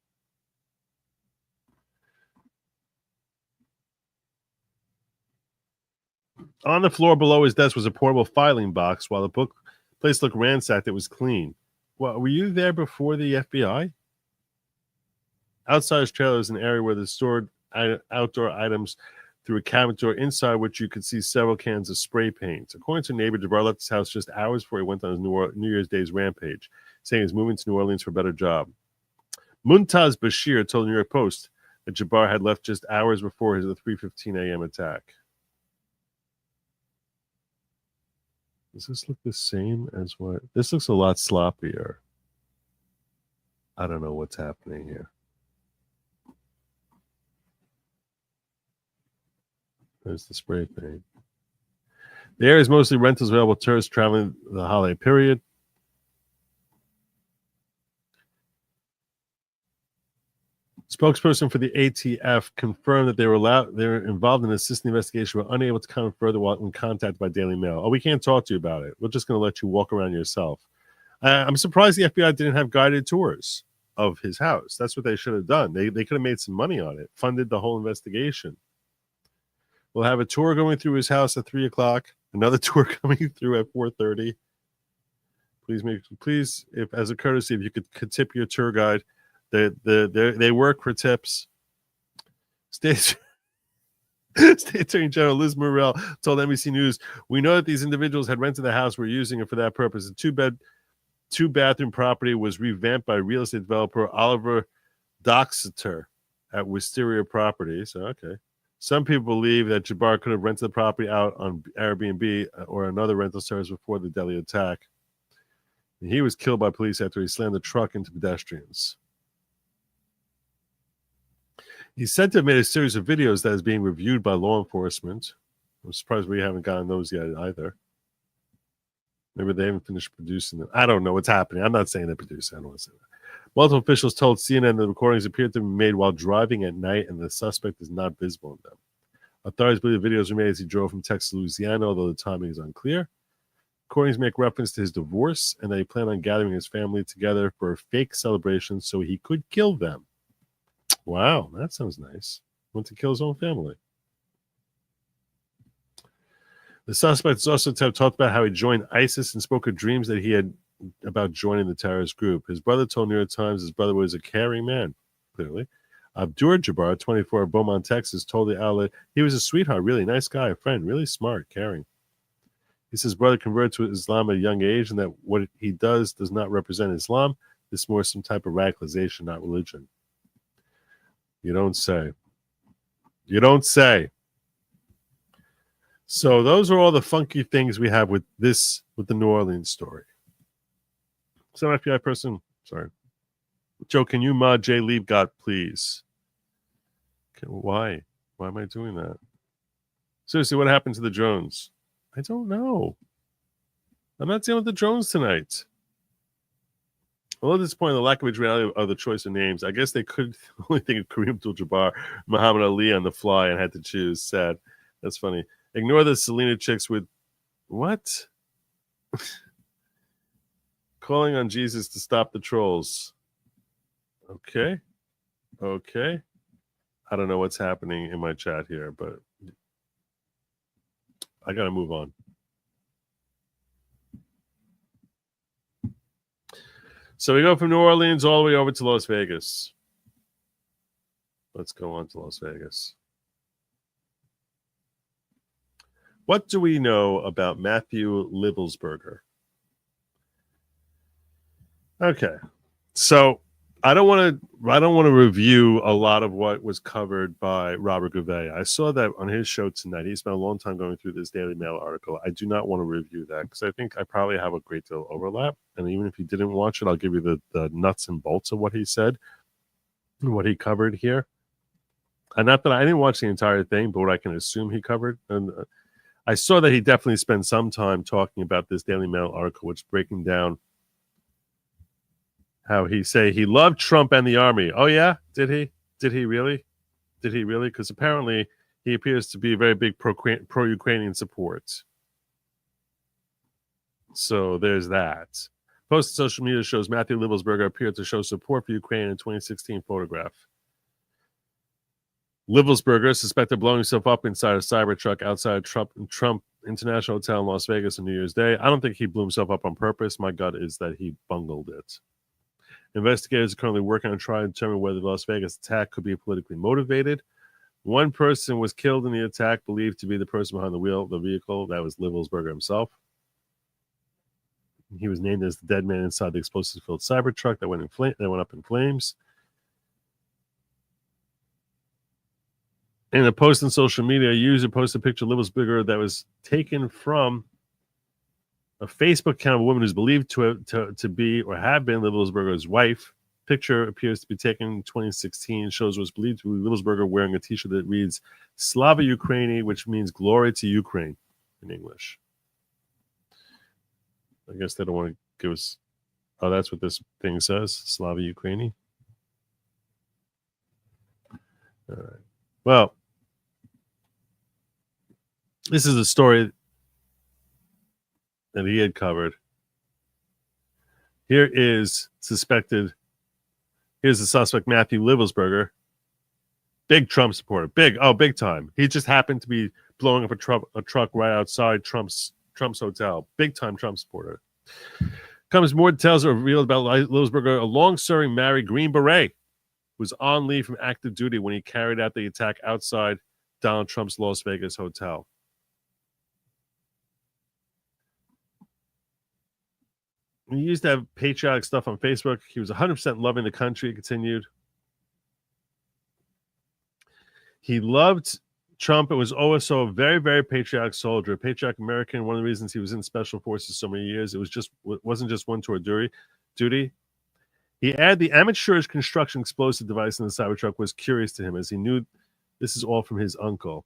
On the floor below his desk was a portable filing box. While the place looked ransacked, it was clean. Well, were you there before the FBI? Outside his trailer is an area where they stored outdoor items through a cabinet door, inside which you could see several cans of spray paint. According to a neighbor, Jabbar left his house just hours before he went on his New Year's Day's rampage, saying he's moving to New Orleans for a better job. Muntaz Bashir told the New York Post that Jabbar had left just hours before his 3:15 a.m. attack. Does this look the same as what? This looks a lot sloppier. I don't know what's happening here. There's the spray paint. The area is mostly rentals available to tourists traveling the holiday period. Spokesperson for the ATF confirmed that they were involved in assisting the investigation, but unable to comment further when contacted by Daily Mail. Oh, we can't talk to you about it. We're just going to let you walk around yourself. I'm surprised the FBI didn't have guided tours of his house. That's what they should have done. They could have made some money on it, funded the whole investigation. We'll have a tour going through his house at 3 o'clock. Another tour coming through at 4:30. Please, if as a courtesy, if you could tip your tour guide. They work for tips. State Attorney General Liz Murrell told NBC News, "We know that these individuals had rented the house. We're using it for that purpose. The two-bathroom property was revamped by real estate developer Oliver Doxeter at Wisteria Properties." Okay. Some people believe that Jabbar could have rented the property out on Airbnb or another rental service before the deadly attack. He was killed by police after he slammed the truck into pedestrians. He's said to have made a series of videos that is being reviewed by law enforcement. I'm surprised we haven't gotten those yet either. Maybe they haven't finished producing them. I don't know what's happening. I'm not saying they produce. I don't want to say that. Multiple officials told CNN the recordings appeared to be made while driving at night, and the suspect is not visible in them. Authorities believe the videos were made as he drove from Texas to Louisiana, although the timing is unclear. Recordings make reference to his divorce and that he planned on gathering his family together for a fake celebration so he could kill them. Wow, that sounds nice. Went to kill his own family. The suspect is also talked about how he joined ISIS and spoke of dreams that he had about joining the terrorist group. His brother told New York Times his brother was a caring man, clearly. Abdur Jabbar, 24, of Beaumont, Texas, told the outlet he was a sweetheart, really nice guy, a friend, really smart, caring. He says his brother converted to Islam at a young age and that what he does not represent Islam. It's more some type of radicalization, not religion. You don't say. You don't say. So those are all the funky things we have with the New Orleans story. Some FBI person, sorry. Joe, can you mod Jay Liebgott, please? Okay, why? Why am I doing that? Seriously, what happened to the drones? I don't know. I'm not dealing with the drones tonight. Well, at this point, the lack of originality of the choice of names, I guess they could only think of Kareem Abdul-Jabbar, Muhammad Ali on the fly and had to choose. Sad. That's funny. Ignore the Selena chicks with what? Calling on Jesus to stop the trolls. Okay. I don't know what's happening in my chat here, but I got to move on. So we go from New Orleans all the way over to Las Vegas. Let's go on to Las Vegas. What do we know about Matthew Livelsberger? Okay, so I don't want to review a lot of what was covered by Robert Gouveia. I saw that on his show tonight. He spent a long time going through this Daily Mail article. I do not want to review that because I think I probably have a great deal of overlap. And even if you didn't watch it, I'll give you the nuts and bolts of what he said, what he covered here. And not that I didn't watch the entire thing, but what I can assume he covered. And I saw that he definitely spent some time talking about this Daily Mail article, which is breaking down how he loved Trump and the army. Oh, yeah? Did he? Did he really? Because apparently he appears to be a very big pro-Ukrainian support. So there's that. Posted social media shows Matthew Livelsberger appeared to show support for Ukraine in a 2016 photograph. Livelsberger suspected blowing himself up inside a Cybertruck outside Trump International Hotel in Las Vegas on New Year's Day. I don't think he blew himself up on purpose. My gut is that he bungled it. Investigators are currently working on trying to determine whether the Las Vegas attack could be politically motivated. One person was killed in the attack, believed to be the person behind the wheel of the vehicle. That was Livelsberger himself. He was named as the dead man inside the explosive-filled Cybertruck that went up in flames. In a post on social media, a user posted a picture of Livelsberger that was taken from a Facebook account of a woman who's believed to be or have been Livelsberger's wife. Picture appears to be taken in 2016. Shows what's believed to be Livelsberger wearing a T-shirt that reads "Slava Ukraini," which means "Glory to Ukraine" in English. I guess they don't want to give us. Oh, that's what this thing says, Slava Ukraini. All right. Well, this is a story that he had covered. Here's the suspect, Matthew Livelsberger. Big Trump supporter. Big time. He just happened to be blowing up a truck right outside Trump's hotel. Big time Trump supporter. Comes more details are revealed about Livelsberger, a long-serving married Green Beret, was on leave from active duty when he carried out the attack outside Donald Trump's Las Vegas hotel. He used to have patriotic stuff on Facebook. He was 100% loving the country, it continued. He loved Trump and was also a very, very patriotic soldier, a patriotic American. One of the reasons he was in Special Forces so many years, it wasn't just one tour duty. He added the amateurish construction explosive device in the Cybertruck was curious to him, as he knew this is all from his uncle.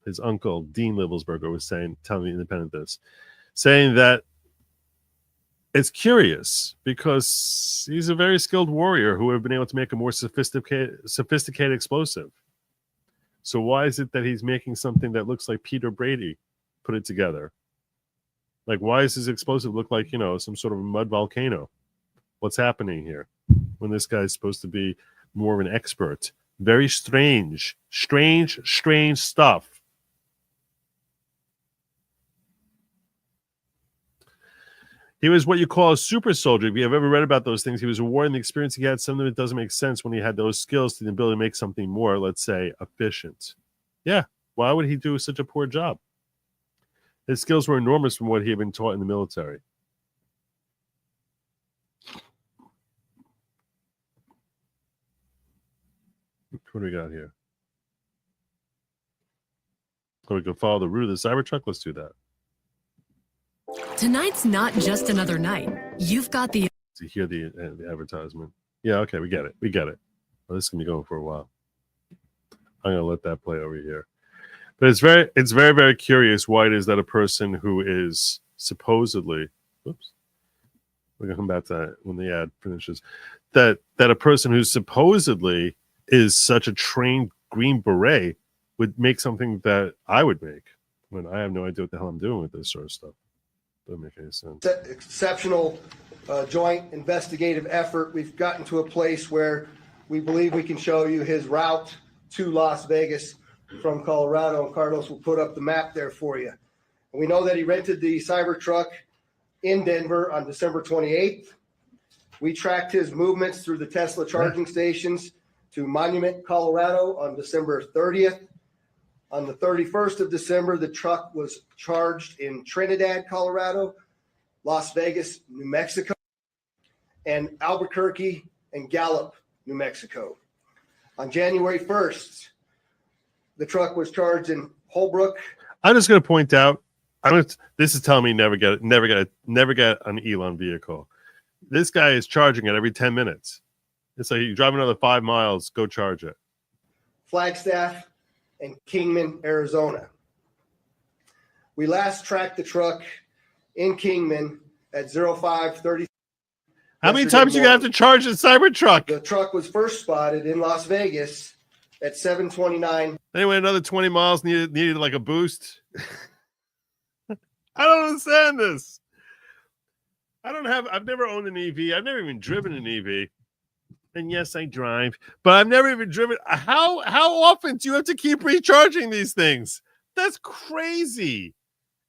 His uncle, Dean Livelsberger, was telling the Independent this, saying that it's curious because he's a very skilled warrior who would have been able to make a more sophisticated explosive. So why is it that he's making something that looks like Peter Brady put it together? Like, why does his explosive look like, some sort of a mud volcano? What's happening here when this guy's supposed to be more of an expert? Very strange stuff. He was what you call a super soldier. If you have ever read about those things, he was awarded the experience he had. Some of it doesn't make sense when he had those skills to the ability to make something more, let's say, efficient. Yeah, why would he do such a poor job? His skills were enormous from what he had been taught in the military. What do we got here? So we can follow the route of the Cybertruck. Let's do that. Tonight's not just another night. You've got the... To hear the advertisement. Yeah, okay, we get it. Well, this is going to be going for a while. I'm going to let that play over here. But it's very, very curious why it is that a person who is supposedly... Whoops. We're going to come back to that when the ad finishes. That a person who supposedly is such a trained Green Beret would make something that I would make when I have no idea what the hell I'm doing with this sort of stuff. Doesn't make any sense. Exceptional joint investigative effort. We've gotten to a place where we believe we can show you his route to Las Vegas from Colorado, and Carlos will put up the map there for you. And we know that he rented the Cybertruck in Denver on December 28th. We tracked his movements through the Tesla charging stations to Monument, Colorado on December 30th. On the 31st of December, the truck was charged in Trinidad, Colorado, Las Vegas, New Mexico, and Albuquerque and Gallup, New Mexico. On January 1st, the truck was charged in Holbrook. I'm just going to point out, this is telling me never get an Elon vehicle. This guy is charging it every 10 minutes. It's like you drive another 5 miles, go charge it. Flagstaff and Kingman, Arizona. We last tracked the truck in Kingman at 05:30. How many times you have to charge the Cybertruck? The truck was first spotted in Las Vegas at 7:29. Anyway, another 20 miles needed like a boost. I don't understand this. I've never owned an EV. I've never even driven an EV. And yes, I drive, but I've never even driven. How often do you have to keep recharging these things? That's crazy.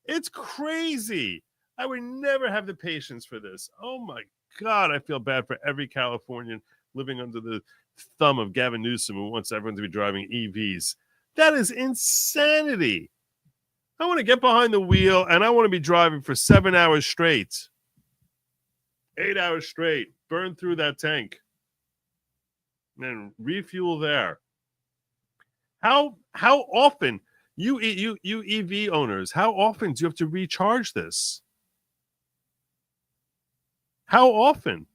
It's crazy. I would never have the patience for this. Oh my God, I feel bad for every Californian living under the thumb of Gavin Newsom who wants everyone to be driving EVs. That is insanity. I want to get behind the wheel and I want to be driving for 7 hours straight. 8 hours straight. Burn through that tank. And refuel there. How often you EV owners, how often do you have to recharge this? How often?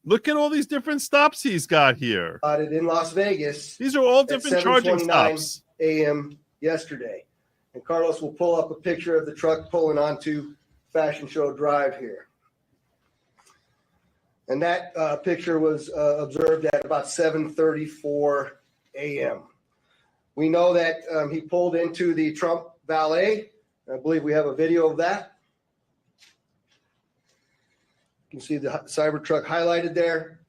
Look at all these different stops he's got here. In Las Vegas. These are all different charging stops. a.m. yesterday. And Carlos will pull up a picture of the truck pulling onto Fashion Show Drive here. And that picture was observed at about 7:34 a.m. We know that he pulled into the Trump valet. I believe we have a video of that. You can see the Cybertruck highlighted there.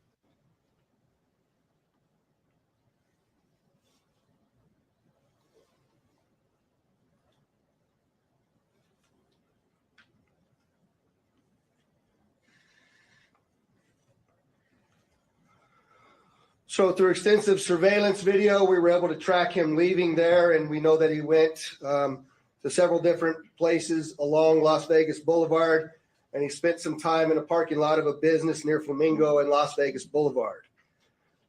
So through extensive surveillance video, we were able to track him leaving there, and we know that he went to several different places along Las Vegas Boulevard, and he spent some time in a parking lot of a business near Flamingo and Las Vegas Boulevard.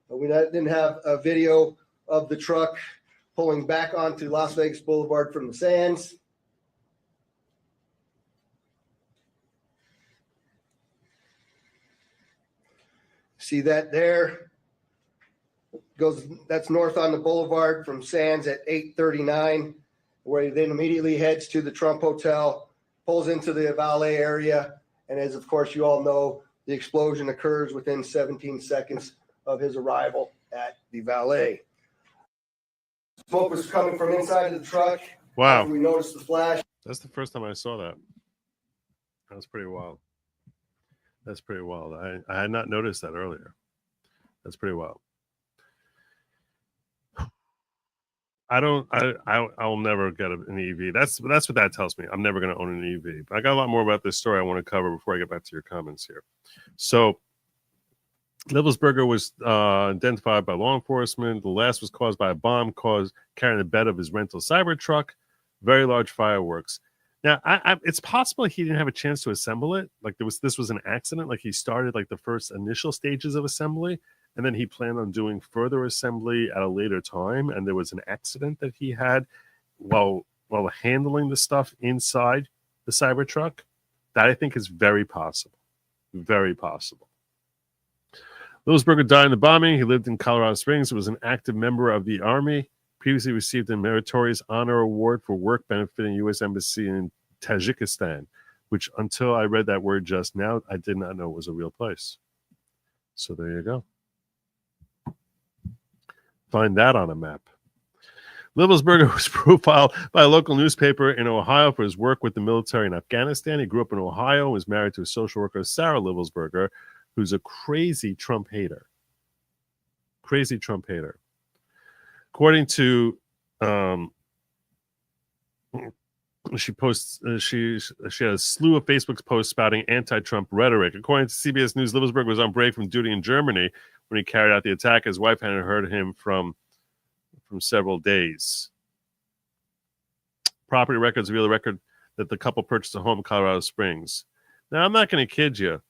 We didn't have a video of the truck pulling back onto Las Vegas Boulevard from the Sands. See that there? That's north on the boulevard from Sands at 8:39, where he then immediately heads to the Trump Hotel, pulls into the valet area, and as of course you all know, the explosion occurs within 17 seconds of his arrival at the valet. Smoke was coming from inside of the truck. Wow. We noticed the flash. That's the first time I saw that. That's pretty wild. That's pretty wild. I had not noticed that earlier. That's pretty wild. I'll never get an EV. That's what that tells me. I'm never going to own an EV. But I got a lot more about this story I want to cover before I get back to your comments here. So, Livelsberger was identified by law enforcement. The last was caused by a bomb carrying the bed of his rental Cybertruck. Very large fireworks. Now, it's possible he didn't have a chance to assemble it. Like this was an accident. Like he started like the first initial stages of assembly, and then he planned on doing further assembly at a later time. And there was an accident that he had while handling the stuff inside the Cybertruck. That I think is very possible. Very possible. Livelsberger died in the bombing. He lived in Colorado Springs. He was an active member of the Army. Previously received a meritorious honor award for work benefiting U.S. Embassy in Tajikistan, which until I read that word just now, I did not know was a real place. So there you go. Find that on a map. Livelsberger was profiled by a local newspaper in Ohio for his work with the military in Afghanistan. He grew up in Ohio and was married to a social worker, Sarah Livelsberger, who's a crazy Trump hater. Crazy Trump hater. According to she posts she has a slew of Facebook posts spouting anti-Trump rhetoric. According to CBS News, Livelsberger was on break from duty in Germany when he carried out the attack. His wife hadn't heard him from several days. Property records reveal the record that the couple purchased a home in Colorado Springs. Now, I'm not going to kid you.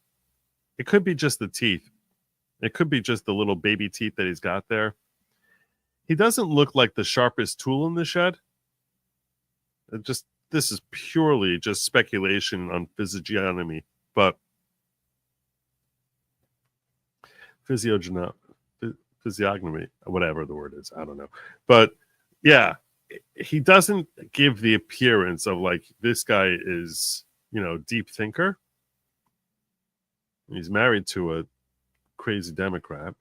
It could be just the teeth. It could be just the little baby teeth that he's got there. He doesn't look like the sharpest tool in the shed. This is purely just speculation on physiognomy, but physiognomy, whatever the word is, I don't know. But yeah, he doesn't give the appearance of like this guy is, deep thinker. He's married to a crazy Democrat.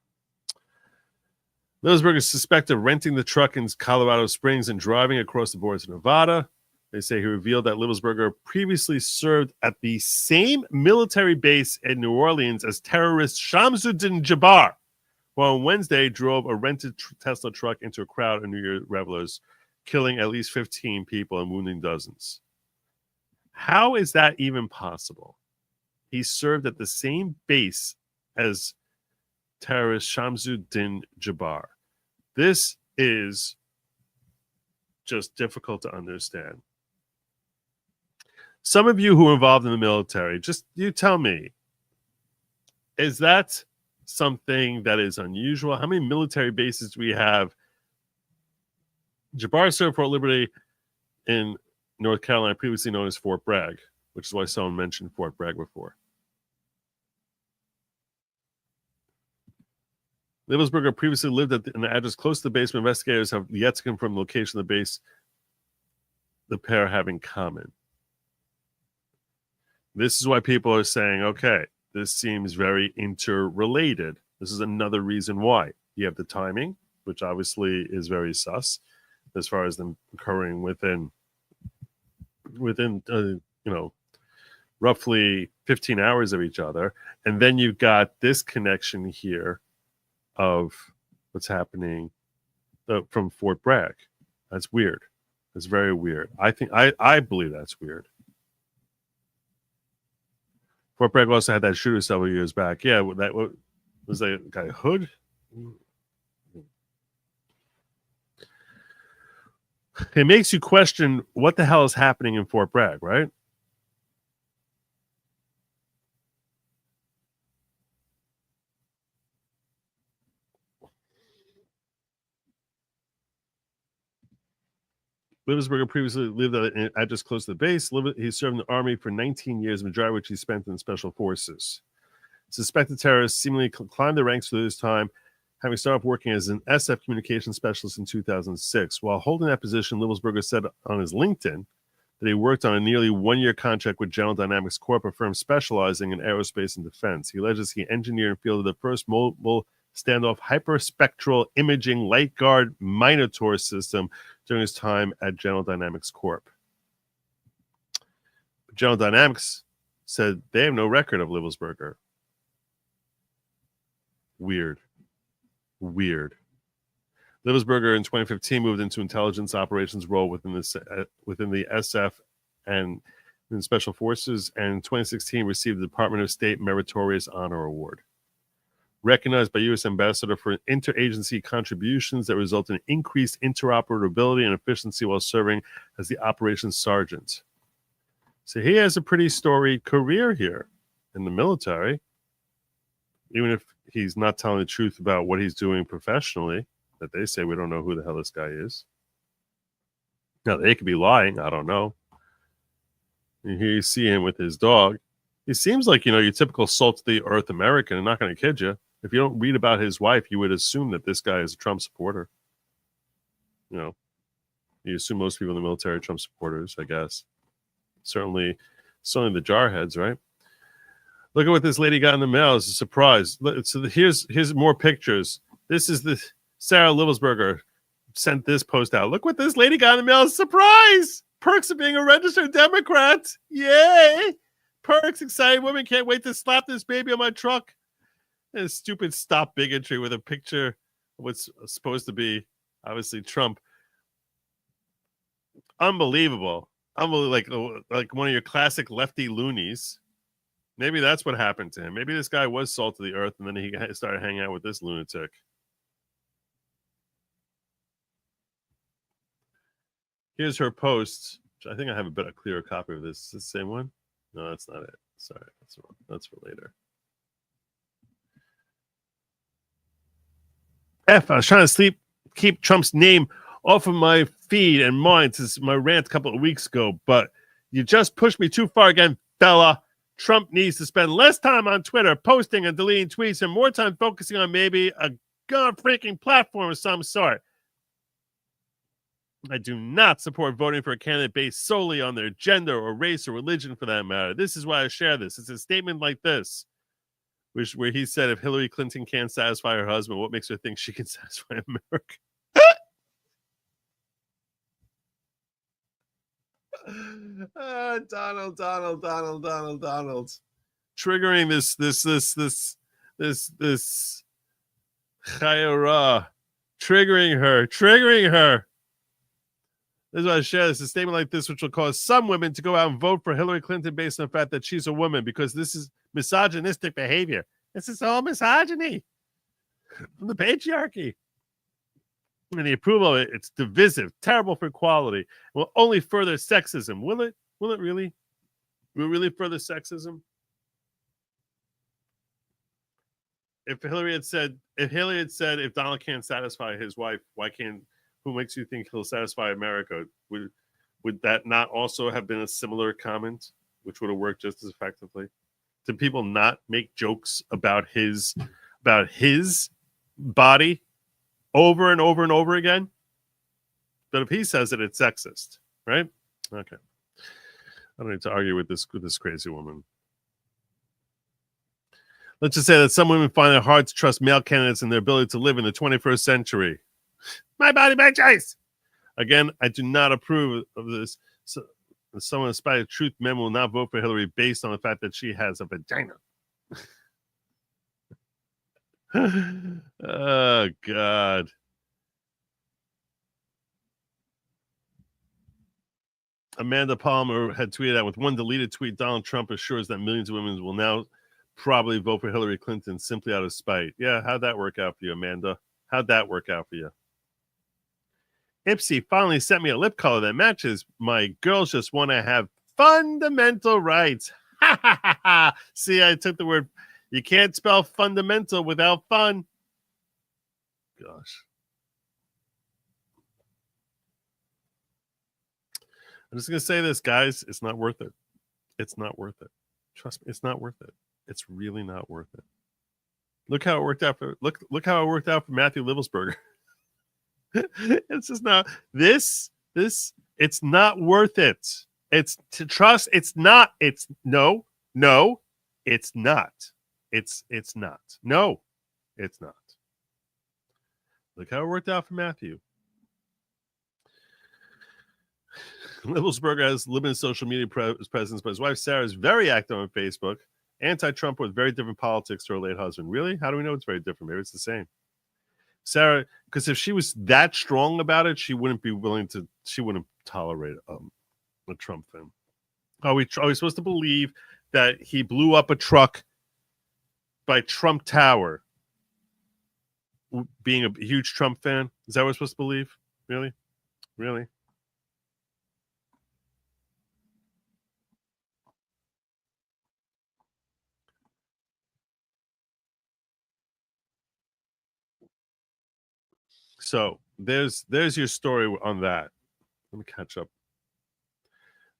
Livelsberger is suspected of renting the truck in Colorado Springs and driving across the border to Nevada. They say he revealed that Livelsberger previously served at the same military base in New Orleans as terrorist Shamsuddin Jabbar, while on Wednesday drove a rented Tesla truck into a crowd of New Year revelers, killing at least 15 people and wounding dozens. How is that even possible? He served at the same base as terrorist Shamsuddin Jabbar. This is just difficult to understand. Some of you who are involved in the military, just you tell me, is that something that is unusual? How many military bases do we have Jabbar served Fort Liberty in North Carolina, previously known as Fort Bragg, which is why someone mentioned Fort Bragg before. Livelsberger previously lived at an address close to the base, but investigators have yet to confirm the location of the base the pair have in common. This is why people are saying, okay, this seems very interrelated. This is another reason why. You have the timing, which obviously is very sus, as far as them occurring within roughly 15 hours of each other. And then you've got this connection here of what's happening from Fort Bragg. That's weird. That's very weird. I believe that's weird. Fort Bragg also had that shooter several years back. Yeah, that was that guy Hood. It makes you question what the hell is happening in Fort Bragg, right? Livelsberger previously lived at an address close to the base. He served in the Army for 19 years, majority of which he spent in Special Forces. Suspected terrorists seemingly climbed the ranks through this time, having started working as an SF communications specialist in 2006. While holding that position, Livelsberger said on his LinkedIn that he worked on a nearly one-year contract with General Dynamics Corp., a firm specializing in aerospace and defense. He alleges he engineered and fielded the first mobile standoff hyperspectral imaging light guard Minotaur system during his time at General Dynamics Corp. General Dynamics said they have no record of Livelsberger. Weird. Livelsberger in 2015 moved into intelligence operations role within the SF and in Special Forces, and in 2016 received the Department of State Meritorious Honor Award. Recognized by U.S. Ambassador for interagency contributions that result in increased interoperability and efficiency while serving as the operations sergeant. So he has a pretty storied career here in the military, even if he's not telling the truth about what he's doing professionally, that they say we don't know who the hell this guy is. Now, they could be lying. I don't know. And here you see him with his dog. He seems like, your typical salt-of-the-earth American. I'm not going to kid you. If you don't read about his wife, you would assume that this guy is a Trump supporter. You assume most people in the military are Trump supporters, I guess. Certainly the jarheads, right? Look at what this lady got in the mail. It's a surprise. So here's more pictures. This is the Sarah Livelsberger sent this post out. Look what this lady got in the mail. Surprise! Perks of being a registered Democrat. Yay! Perks, excited women can't wait to slap this baby on my truck. And stupid stop bigotry with a picture of what's supposed to be obviously Trump. Unbelievable. Like one of your classic lefty loonies. Maybe that's what happened to him. Maybe this guy was salt of the earth, and then he started hanging out with this lunatic. Here's her post. I think I have a clearer copy of this. Is this the same one? No, that's not it. Sorry, that's for later. I was trying to keep Trump's name off of my feed and mine since my rant a couple of weeks ago, but you just pushed me too far again, fella. Trump needs to spend less time on Twitter posting and deleting tweets and more time focusing on maybe a god-freaking platform of some sort. I do not support voting for a candidate based solely on their gender or race or religion for that matter. This is why I share this. It's a statement like this, where he said, if Hillary Clinton can't satisfy her husband, what makes her think she can satisfy America? Donald. Triggering this chayara. Triggering her. This is why I share this. A statement like this, which will cause some women to go out and vote for Hillary Clinton based on the fact that she's a woman, because this is misogynistic behavior. This is all misogyny from the patriarchy. And the approval of it, it's divisive, terrible for equality. Will only further sexism. Will it? Will it really? Will it really further sexism? If Donald can't satisfy his wife, Who makes you think he'll satisfy America? Would that not also have been a similar comment, which would have worked just as effectively? Did people not make jokes about his body over and over and over again? But if he says it, it's sexist, right? Okay. I don't need to argue with this crazy woman. Let's just say that some women find it hard to trust male candidates and their ability to live in the 21st century. My body, my choice. Again, I do not approve of this. So, someone despite the truth, men will not vote for Hillary based on the fact that she has a vagina. Oh, God. Amanda Palmer had tweeted out, with one deleted tweet, Donald Trump assures that millions of women will now probably vote for Hillary Clinton simply out of spite. Yeah, how'd that work out for you, Amanda? How'd that work out for you? Ipsy finally sent me a lip color that matches. My girls just want to have fundamental rights. Ha ha ha ha. See, I took the word. You can't spell fundamental without fun. Gosh. I'm just going to say this, guys. It's not worth it. It's not worth it. Trust me, it's not worth it. It's really not worth it. Look how it worked out for Matthew Livelsberger. It's just not this it's not worth it. It's to trust. It's not. It's no, it's not. It's not. No, it's not. Look how it worked out for Matthew. Livelsberger has limited social media presence, but his wife Sarah is very active on Facebook. Anti-Trump with very different politics to her late husband. Really? How do we know it's very different? Maybe it's the same. Sarah, because if she was that strong about it, she wouldn't tolerate a Trump thing. Are we supposed to believe that he blew up a truck by Trump Tower being a huge Trump fan? Is that what we're supposed to believe? Really? Really? So there's your story on that. Let me catch up.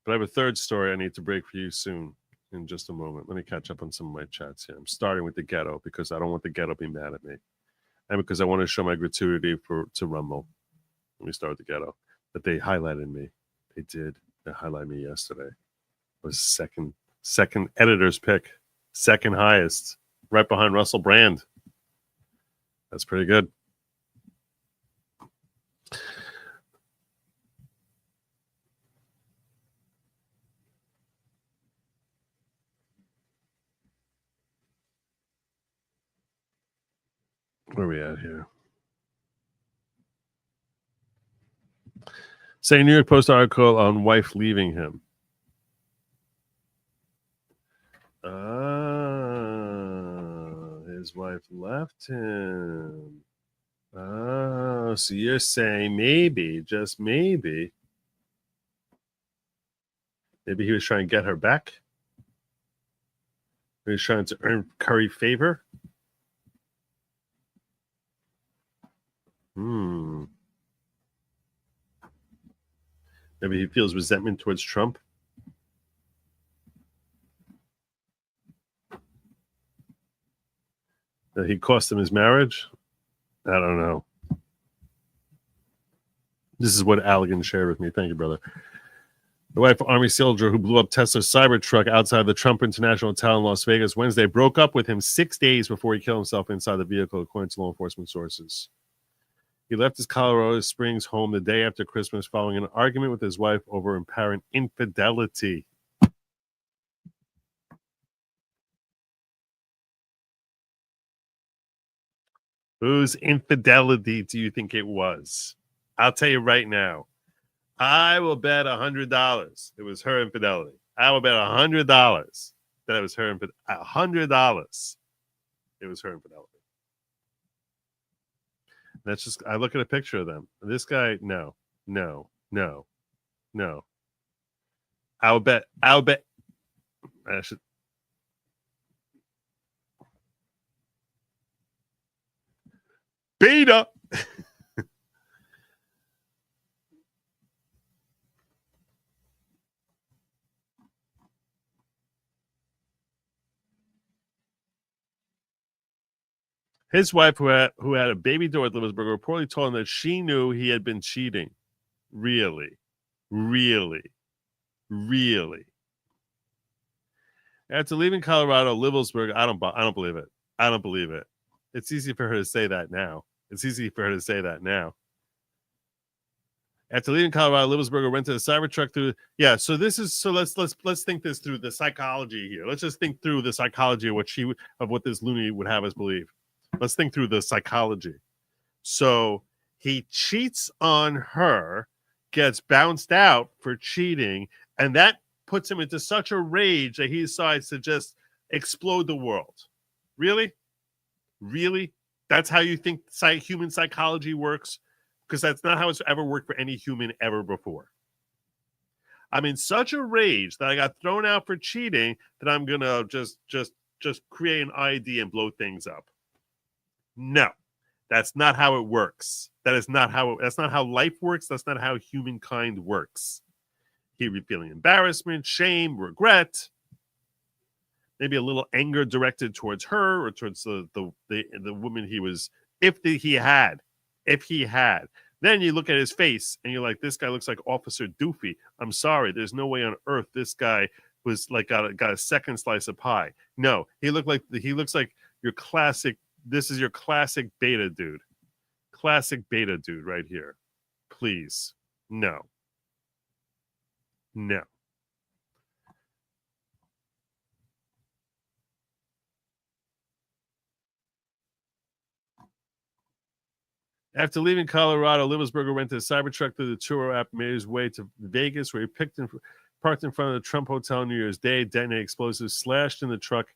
But I have a third story I need to break for you soon in just a moment. Let me catch up on some of my chats here. I'm starting with the ghetto because I don't want the ghetto to be mad at me. And because I want to show my gratuity to Rumble. Let me start with the ghetto. But they highlighted me. They did. They highlighted me yesterday. It was second editor's pick. Second highest. Right behind Russell Brand. That's pretty good. Where are we at here? Say New York Post article on wife leaving him. His wife left him. So you're saying maybe, just maybe he was trying to get her back? He was trying to earn Curry favor? Maybe he feels resentment towards Trump. That he cost him his marriage? I don't know. This is what Allegan shared with me. Thank you, brother. The wife of Army soldier who blew up Tesla's Cybertruck outside the Trump International Hotel in Las Vegas Wednesday broke up with him 6 days before he killed himself inside the vehicle, according to law enforcement sources. He left his Colorado Springs home the day after Christmas following an argument with his wife over apparent infidelity. Whose infidelity do you think it was? I'll tell you right now. I will bet $100 it was her infidelity. I will bet $100 that it was her infidelity. $100 it was her infidelity. That's just, I look at a picture of them. This guy, no. I'll bet. I should. Beta. His wife, who had a baby daughter with Libbelsberger, reportedly told him that she knew he had been cheating. Really? After leaving Colorado, Libbelsberger, I don't believe it. I don't believe it. It's easy for her to say that now. After leaving Colorado, Libbelsberger rented a Cybertruck through. Yeah, so let's think this through, the psychology here. Let's just think through the psychology of what this loony would have us believe. Let's think through the psychology. So he cheats on her, gets bounced out for cheating, and that puts him into such a rage that he decides to just explode the world. Really? That's how you think human psychology works? Because that's not how it's ever worked for any human ever before. I'm in such a rage that I got thrown out for cheating that I'm gonna just create an ID and blow things up. No, that's not how it works. That's not how life works. That's not how humankind works. He'd be feeling embarrassment, shame, regret, maybe a little anger directed towards her or towards the woman he was. If he had. Then you look at his face and you're like, this guy looks like Officer Doofy. I'm sorry, there's no way on earth this guy was like got a second slice of pie. No, he looks like your classic. This is your classic beta dude. Classic beta dude right here. Please. No. After leaving Colorado, Libbelsberger rented a Cybertruck through the Turo app and made his way to Vegas, where he parked in front of the Trump Hotel New Year's Day, detonated explosives, stashed in the truck,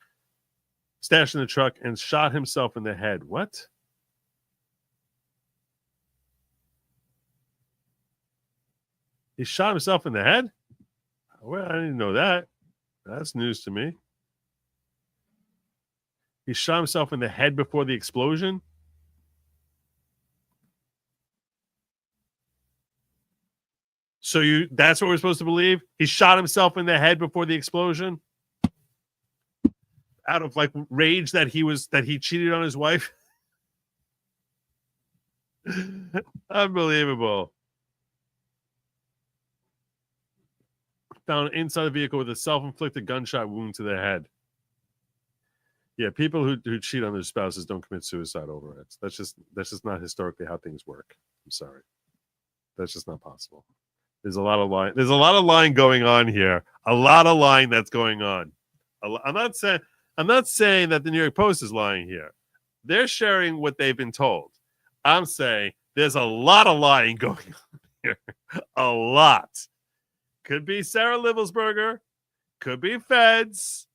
and shot himself in the head. What? He shot himself in the head? Well, I didn't know that. That's news to me. He shot himself in the head before the explosion? So that's what we're supposed to believe? He shot himself in the head before the explosion? Out of like rage that he cheated on his wife? Unbelievable. Found inside the vehicle with a self-inflicted gunshot wound to the head. Yeah, people who cheat on their spouses don't commit suicide over it. That's just not historically how things work. I'm sorry. That's just not possible. There's a lot of line going on here. A lot of line that's going on. I'm not saying that the New York Post is lying here. They're sharing what they've been told. I'm saying there's a lot of lying going on here. A lot. Could be Sarah Libbelsberger. Could be feds.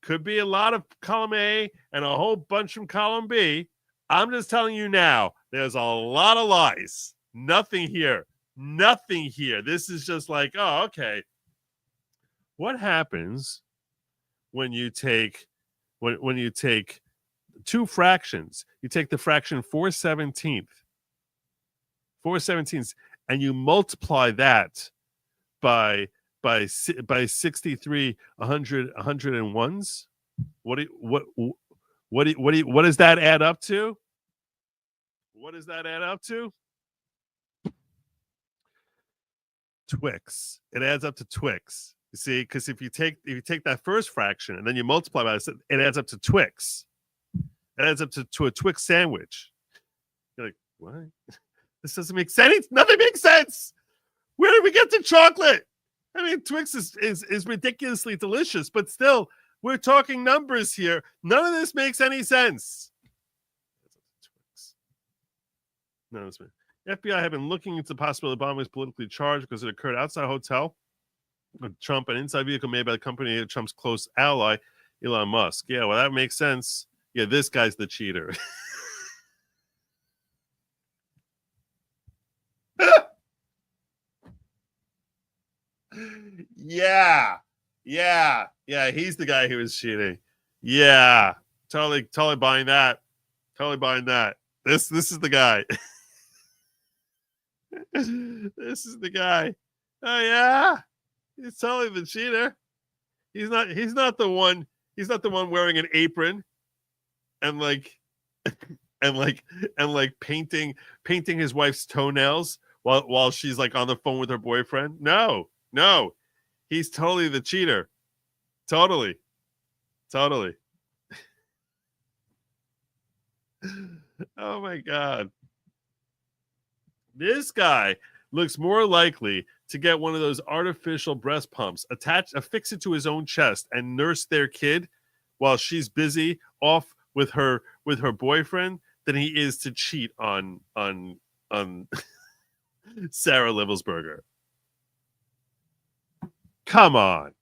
Could be a lot of column A and a whole bunch from column B. I'm just telling you now, there's a lot of lies. Nothing here. This is just like, oh, okay. What happens when you take two fractions? You take the fraction 4/17, and you multiply that by 63 101s. What does that add up to? What does that add up to? Twix. It adds up to Twix. You see, because if you take that first fraction and then you multiply by it, it adds up to Twix. It adds up to a Twix sandwich. You're like, what? This doesn't make sense. Nothing makes sense. Where did we get to chocolate? I mean, Twix is ridiculously delicious, but still, we're talking numbers here. None of this makes any sense. None of this makes. FBI have been looking into the possibility the bomb was politically charged because it occurred outside a hotel with Trump, an inside vehicle made by the company of Trump's close ally, Elon Musk. Yeah, well, that makes sense. Yeah, this guy's the cheater. Yeah, he's the guy who was cheating. Yeah, totally buying that. This is the guy. This is the guy. Oh yeah, he's totally the cheater. He's not the one wearing an apron and like and painting his wife's toenails while she's like on the phone with her boyfriend. No, he's totally the cheater. Totally. Oh my God. This guy looks more likely to get one of those artificial breast pumps, affix it to his own chest, and nurse their kid while she's busy off with her boyfriend than he is to cheat on Sarah Livelsberger. Come on.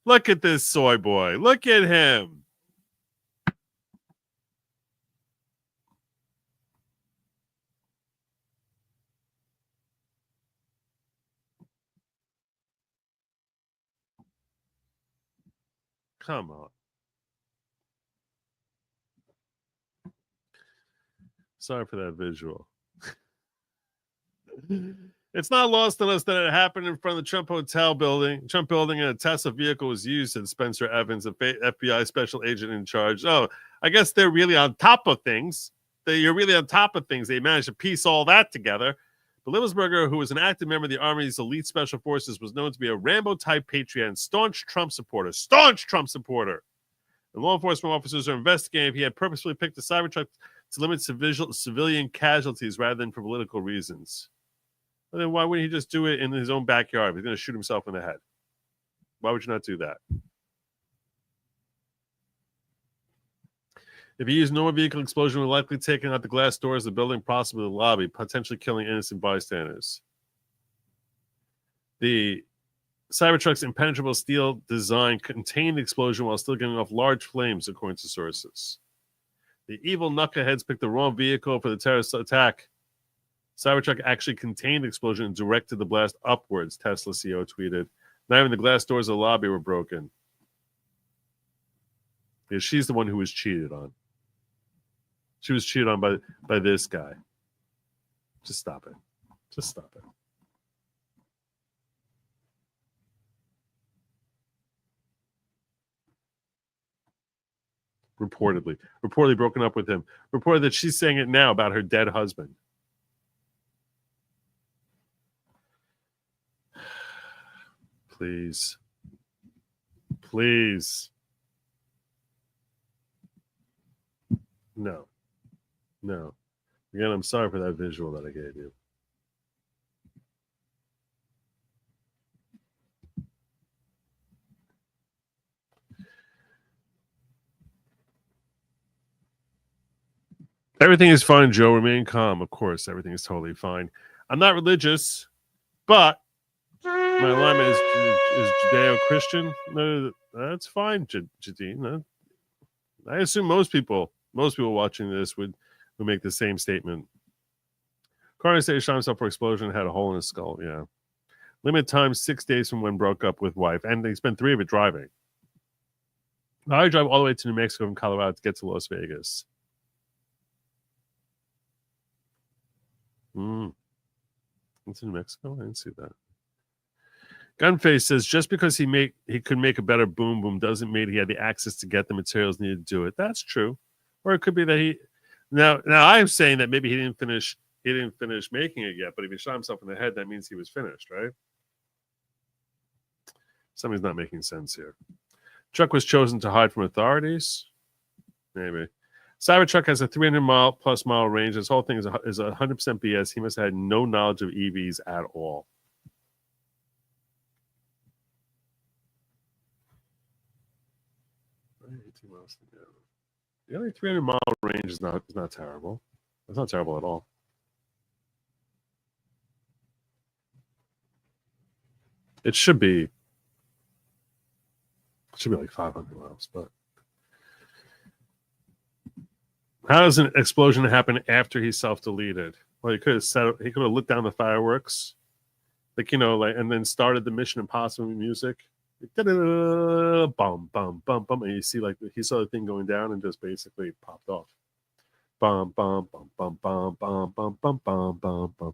Look at this soy boy. Look at him. Come on. Sorry for that visual. It's not lost on us that it happened in front of the Trump building, and a Tesla vehicle was used, said Spencer Evans, a FBI special agent in charge. Oh, I guess they're really on top of things. You're really on top of things. They managed to piece all that together. But Livelsberger, who was an active member of the Army's elite special forces, was known to be a Rambo-type patriot and staunch Trump supporter. The law enforcement officers are investigating if he had purposefully picked the Cybertruck to limit civilian casualties rather than for political reasons. Well, then why wouldn't he just do it in his own backyard if he's going to shoot himself in the head? Why would you not do that? If he used normal vehicle explosion, would likely taking out the glass doors of the building, possibly the lobby, potentially killing innocent bystanders. The Cybertruck's impenetrable steel design contained the explosion while still giving off large flames, according to sources. The evil knuckleheads picked the wrong vehicle for the terrorist attack. Cybertruck actually contained the explosion and directed the blast upwards, Tesla CEO tweeted. Not even the glass doors of the lobby were broken. Yeah, she's the one who was cheated on. She was cheated on by this guy. Just stop it. Reportedly broken up with him. Reported that she's saying it now about her dead husband. Please. No. Again, I'm sorry for that visual that I gave you. Everything is fine, Joe. Remain calm. Of course, everything is totally fine. I'm not religious, but my alignment is Judeo-Christian. No, that's fine, Jadine. I assume most people watching this would make the same statement. Coroner said he shot himself for explosion and had a hole in his skull. Yeah. Limit time 6 days from when broke up with wife, and they spent 3 of it driving. I drive all the way to New Mexico from Colorado to get to Las Vegas. It's in New Mexico. I didn't see that. Gunface says just because he could make a better boom boom doesn't mean he had the access to get the materials needed to do it. That's true. Or it could be that he now I'm saying that maybe he didn't finish making it yet, but if he shot himself in the head, that means he was finished, right? Something's not making sense here. Truck was chosen to hide from authorities. Maybe. Cybertruck has a 300-mile range. This whole thing is 100% BS. He must have had no knowledge of EVs at all. The only 300-mile range is not terrible. It's not terrible at all. It should be like 500 miles, but how does an explosion happen after he self-deleted? Well, he could have lit down the fireworks, and then started the Mission Impossible music. Bum, bum, bum, bum, and you see he saw the thing going down and just basically popped off. Bum, bum, bum, bum, bum, bum, bum, bum, bum, bum, bum.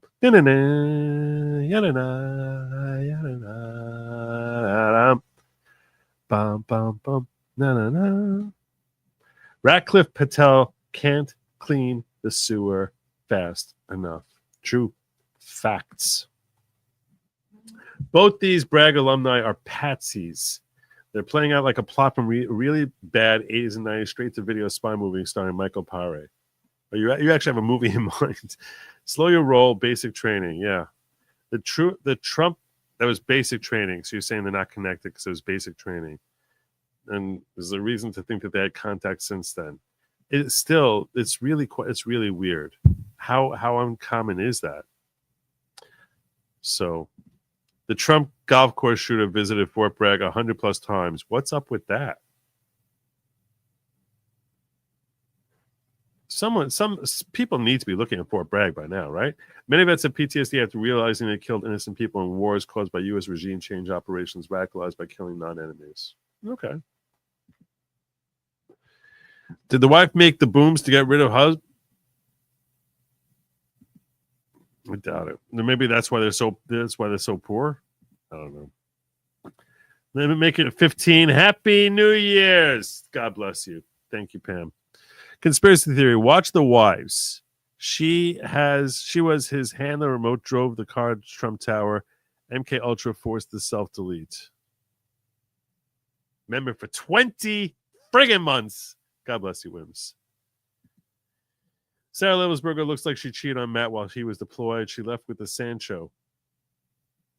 Bum, bum, bum. Na, na, na. Ratcliffe Patel can't clean the sewer fast enough. True facts. Both these Bragg alumni are patsies. They're playing out like a plot from really bad 80s and 90s straight-to-video spy movie starring Michael Paré. You actually have a movie in mind. Slow your roll, basic training. Yeah. The Trump, that was basic training. So you're saying they're not connected because it was basic training. And there's a reason to think that they had contact since then. It's really weird. How uncommon is that? So the Trump golf course shooter visited Fort Bragg 100 plus times. What's up with that? Some people need to be looking at Fort Bragg by now, right? Many vets have PTSD after realizing they killed innocent people in wars caused by U.S. regime change operations radicalized by killing non-enemies. Okay. Did the wife make the booms to get rid of husband? I doubt it. Maybe that's why they're so poor. I don't know. Let me make it 15. Happy New Year's. God bless you. Thank you, Pam. Conspiracy theory. Watch The Wives. She was his hand. The remote drove the car to Trump Tower. MK Ultra forced the self-delete. Remember, for 20 friggin' months. God bless you, Wims. Sarah Levelsberger looks like she cheated on Matt while he was deployed. She left with the Sancho.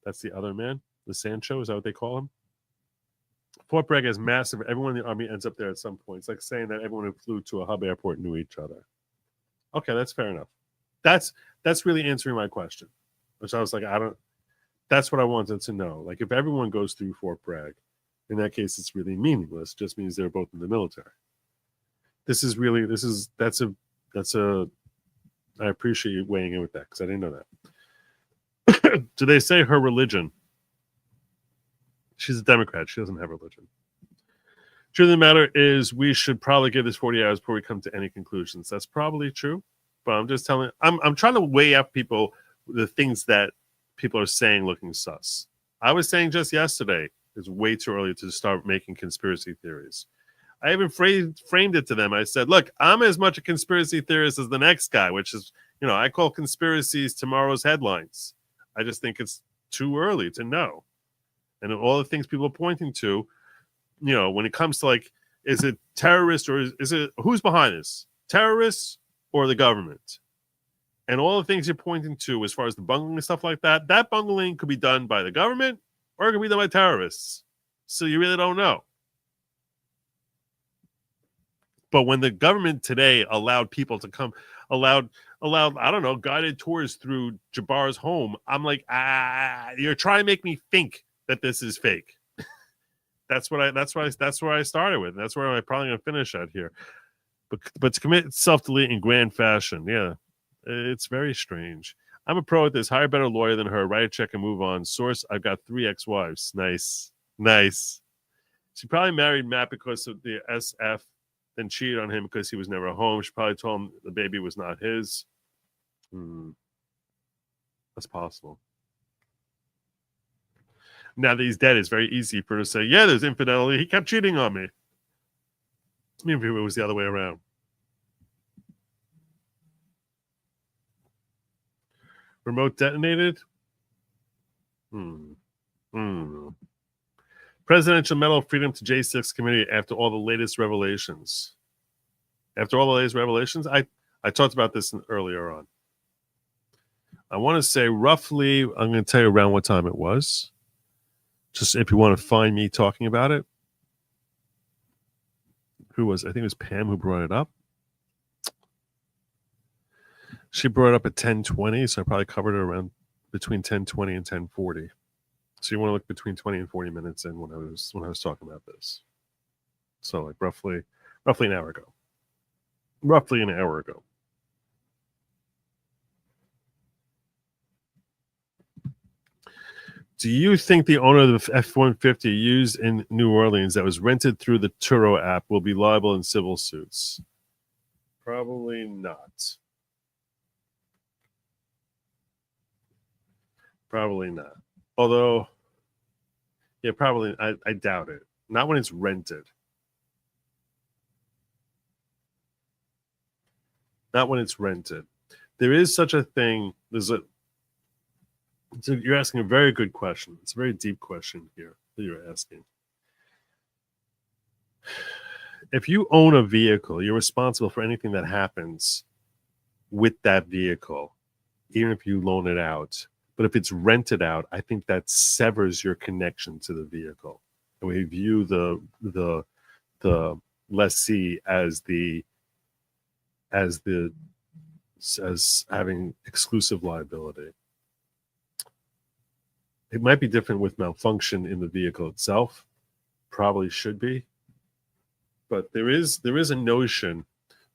That's the other man? The Sancho? Is that what they call him? Fort Bragg is massive. Everyone in the Army ends up there at some point. It's like saying that everyone who flew to a hub airport knew each other. Okay, that's fair enough. That's really answering my question. Which I was like, that's what I wanted to know. Like, if everyone goes through Fort Bragg, in that case, it's really meaningless. It just means they're both in the military. I appreciate you weighing in with that because I didn't know that. Do they say her religion? She's a Democrat. She doesn't have religion. Truth of the matter is, we should probably give this 40 hours before we come to any conclusions. That's probably true, but I'm just telling. I'm trying to weigh up the things that people are saying looking sus. I was saying just yesterday it's way too early to start making conspiracy theories. I even framed it to them. I said, look, I'm as much a conspiracy theorist as the next guy, which is, I call conspiracies tomorrow's headlines. I just think it's too early to know. And all the things people are pointing to, when it comes to like, is it terrorist or is it, who's behind this? Terrorists or the government? And all the things you're pointing to as far as the bungling and stuff like that, that bungling could be done by the government or it could be done by terrorists. So you really don't know. But when the government today allowed people to come, allowed, I don't know, guided tours through Jabbar's home, I'm like, you're trying to make me think that this is fake. That's where I started with. That's where I'm probably going to finish at here. But to commit self-delete in grand fashion, yeah, it's very strange. I'm a pro at this. Hire a better lawyer than her. Write a check and move on. Source, I've got 3 ex-wives. Nice. She probably married Matt because of the SF, then cheated on him because he was never home. She probably told him the baby was not his. That's possible. Now that he's dead, it's very easy for her to say, yeah, there's infidelity. He kept cheating on me. Maybe it was the other way around. Remote detonated? Presidential Medal of Freedom to J6 committee after all the latest revelations. After all the latest revelations? I talked about this earlier on. I want to say roughly, I'm going to tell you around what time it was. Just if you want to find me talking about it. I think it was Pam who brought it up. She brought it up at 10:20, so I probably covered it around between 10:20 and 10:40. So you want to look between 20 and 40 minutes in when I was talking about this. So like roughly an hour ago. Roughly an hour ago. Do you think the owner of the F-150 used in New Orleans that was rented through the Turo app will be liable in civil suits? Probably not. Probably not. Although, yeah, probably, I doubt it. not when it's rented. Not when it's rented. There is such a thing. So you're asking a very good question. It's a very deep question here that you're asking. If you own a vehicle, you're responsible for anything that happens with that vehicle, even if you loan it out. But if it's rented out, I think that severs your connection to the vehicle. And we view the lessee as having exclusive liability. It might be different with malfunction in the vehicle itself. Probably should be. But there is a notion.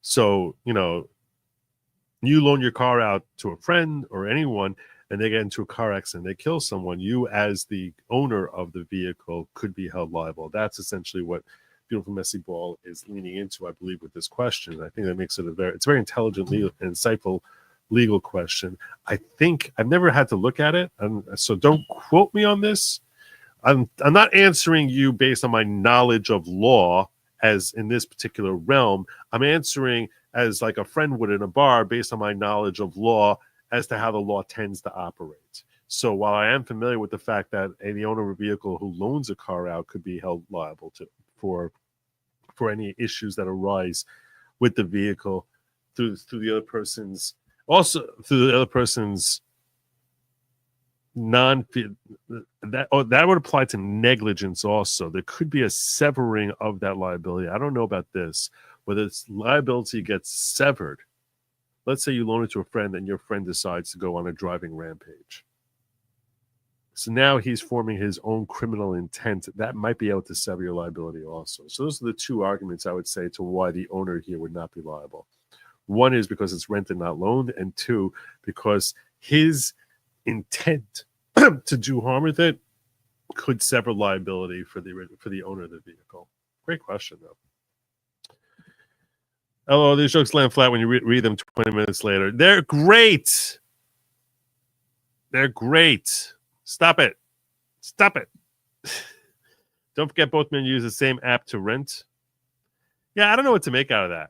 So, you loan your car out to a friend or anyone, and they get into a car accident, they kill someone, you as the owner of the vehicle could be held liable. That's essentially what Beautiful Messy Ball is leaning into, I believe, with this question. I think that makes it it's a very intelligent, legal, and insightful legal question. I think I've never had to look at it, so don't quote me on this. I'm not answering you based on my knowledge of law as in this particular realm. I'm answering as like a friend would in a bar based on my knowledge of law as to how the law tends to operate. So while I am familiar with the fact that the owner of a vehicle who loans a car out could be held liable for any issues that arise with the vehicle through the other person's that would apply to negligence also. There could be a severing of that liability. I don't know about this, whether its liability gets severed. Let's say you loan it to a friend and your friend decides to go on a driving rampage. So now he's forming his own criminal intent. That might be able to sever your liability also. So those are the two arguments I would say to why the owner here would not be liable. One is because it's rented, not loaned, and two, because his intent to do harm with it could sever liability for the owner of the vehicle. Great question, though. Hello, these jokes land flat when you read them 20 minutes later. They're great. They're great. Stop it. Stop it. Don't forget both men use the same app to rent. Yeah, I don't know what to make out of that.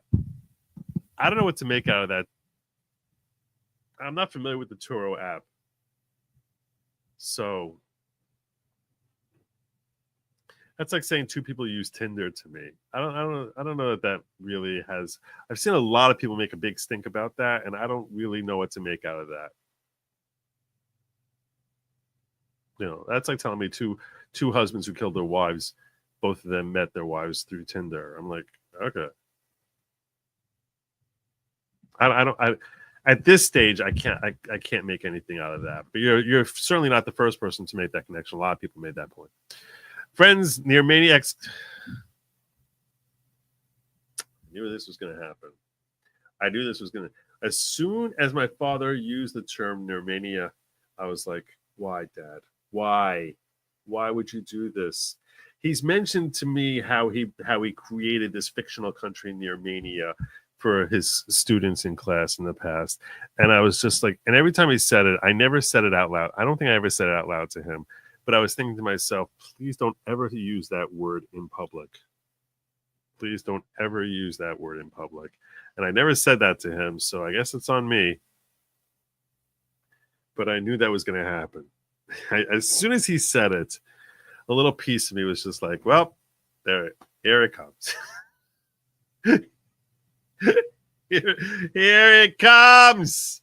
I'm not familiar with the Turo app. So that's like saying two people use Tinder to me. I don't know that really has. I've seen a lot of people make a big stink about that, and I don't really know what to make out of that. That's like telling me two husbands who killed their wives, both of them met their wives through Tinder. I'm like, okay. At this stage, I can't make anything out of that. But you're certainly not the first person to make that connection. A lot of people made that point. Friends near maniacs. I knew this was going to happen. I knew this was going to. As soon as my father used the term neuromania, I was like, "Why, Dad? Why? Why would you do this?" He's mentioned to me how he created this fictional country Nearmania for his students in class in the past. And I was just like, and every time he said it, I never said it out loud. I don't think I ever said it out loud to him, but I was thinking to myself, please don't ever use that word in public. Please don't ever use that word in public. And I never said that to him, so I guess it's on me. But I knew that was going to happen. As soon as he said it, a little piece of me was just like, well, here it comes. Here it comes.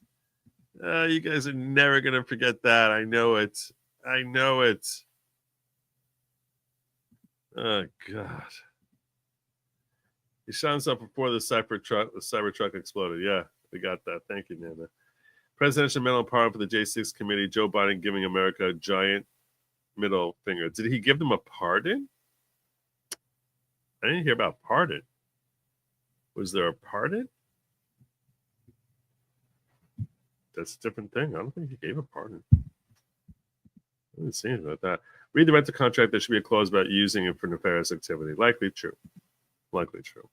You guys are never going to forget that. I know it. I know it. Oh, God. He shot himself before the Cybertruck exploded. Yeah, we got that. Thank you, Nana. Presidential Medal of Pardon for the J6 committee. Joe Biden giving America a giant middle finger. Did he give them a pardon? I didn't hear about pardon. Was there a pardon? That's a different thing. I don't think he gave a pardon. I didn't see anything about that. Read the rental contract. There should be a clause about using it for nefarious activity. Likely true. Likely true.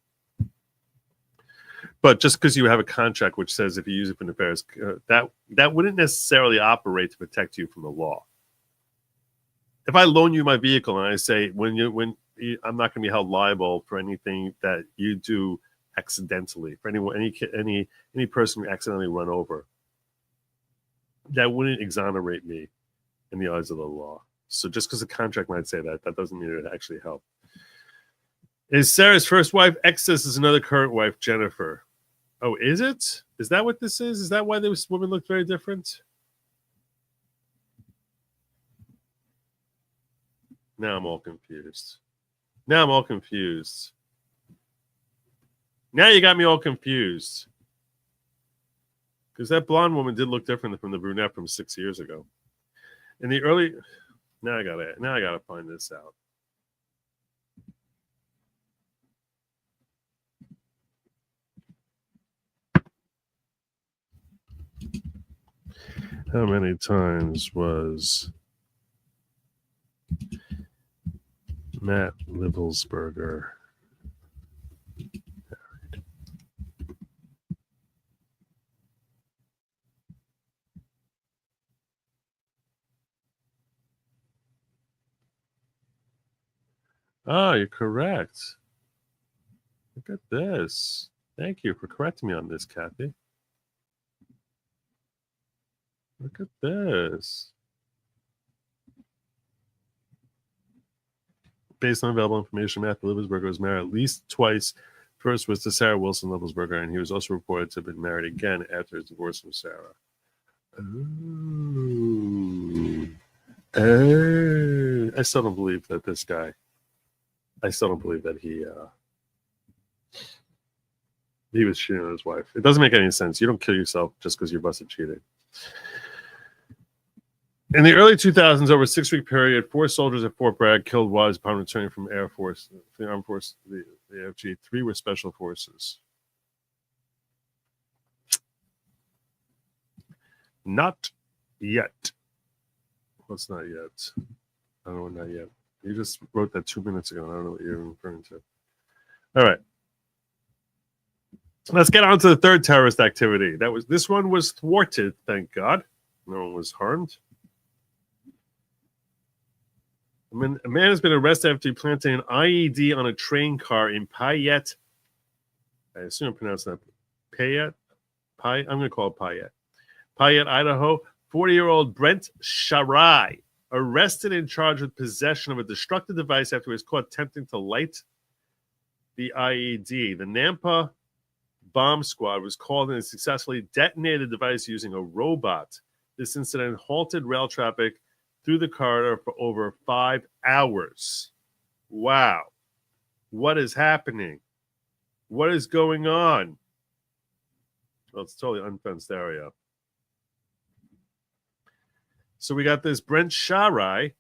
But just because you have a contract which says if you use it for nefarious, that wouldn't necessarily operate to protect you from the law. If I loan you my vehicle and I say when I'm not going to be held liable for anything that you do accidentally. For anyone, any person who accidentally run over, that wouldn't exonerate me in the eyes of the law. So just because the contract might say that, that doesn't mean it would actually help. Is Sarah's first wife Exis is another current wife, Jennifer? Oh, is it? Is that what this is? Is that why this woman looked very different? Now I'm all confused. Now you got me all confused. Because that blonde woman did look different from the brunette from 6 years ago. In the early, now I gotta find this out. How many times was Matt Livelsberger married? Oh, you're correct. Look at this. Thank you for correcting me on this, Kathy. Look at this. Based on available information, Matthew Livelsberger was married at least twice. First was to Sarah Wilson Livelsberger, and he was also reported to have been married again after his divorce from Sarah. I still don't believe that this guy. I still don't believe that he was cheating on his wife. It doesn't make any sense. You don't kill yourself just because you're busted cheating. In the early 2000s, over a 6-week period, 4 soldiers at Fort Bragg killed wives upon returning from the Armed Force, the AFG. 3 were special forces. Not yet. What's not yet? I don't know, not yet. You just wrote that 2 minutes ago, and I don't know what you're referring to. All right. Let's get on to the third terrorist activity. This one was thwarted, thank God. No one was harmed. A man has been arrested after planting an IED on a train car in Payette. I assume I'm pronouncing that Payette. I'm going to call it Payette. Payette, Idaho. 40-year-old Brent Sharai arrested and charged with possession of a destructive device after he was caught attempting to light the IED. The Nampa bomb squad was called in and successfully detonated the device using a robot. This incident halted rail traffic through the corridor for over 5 hours. Wow. What is happening? What is going on? Well, it's totally unfenced area. So we got this Brent Sharai.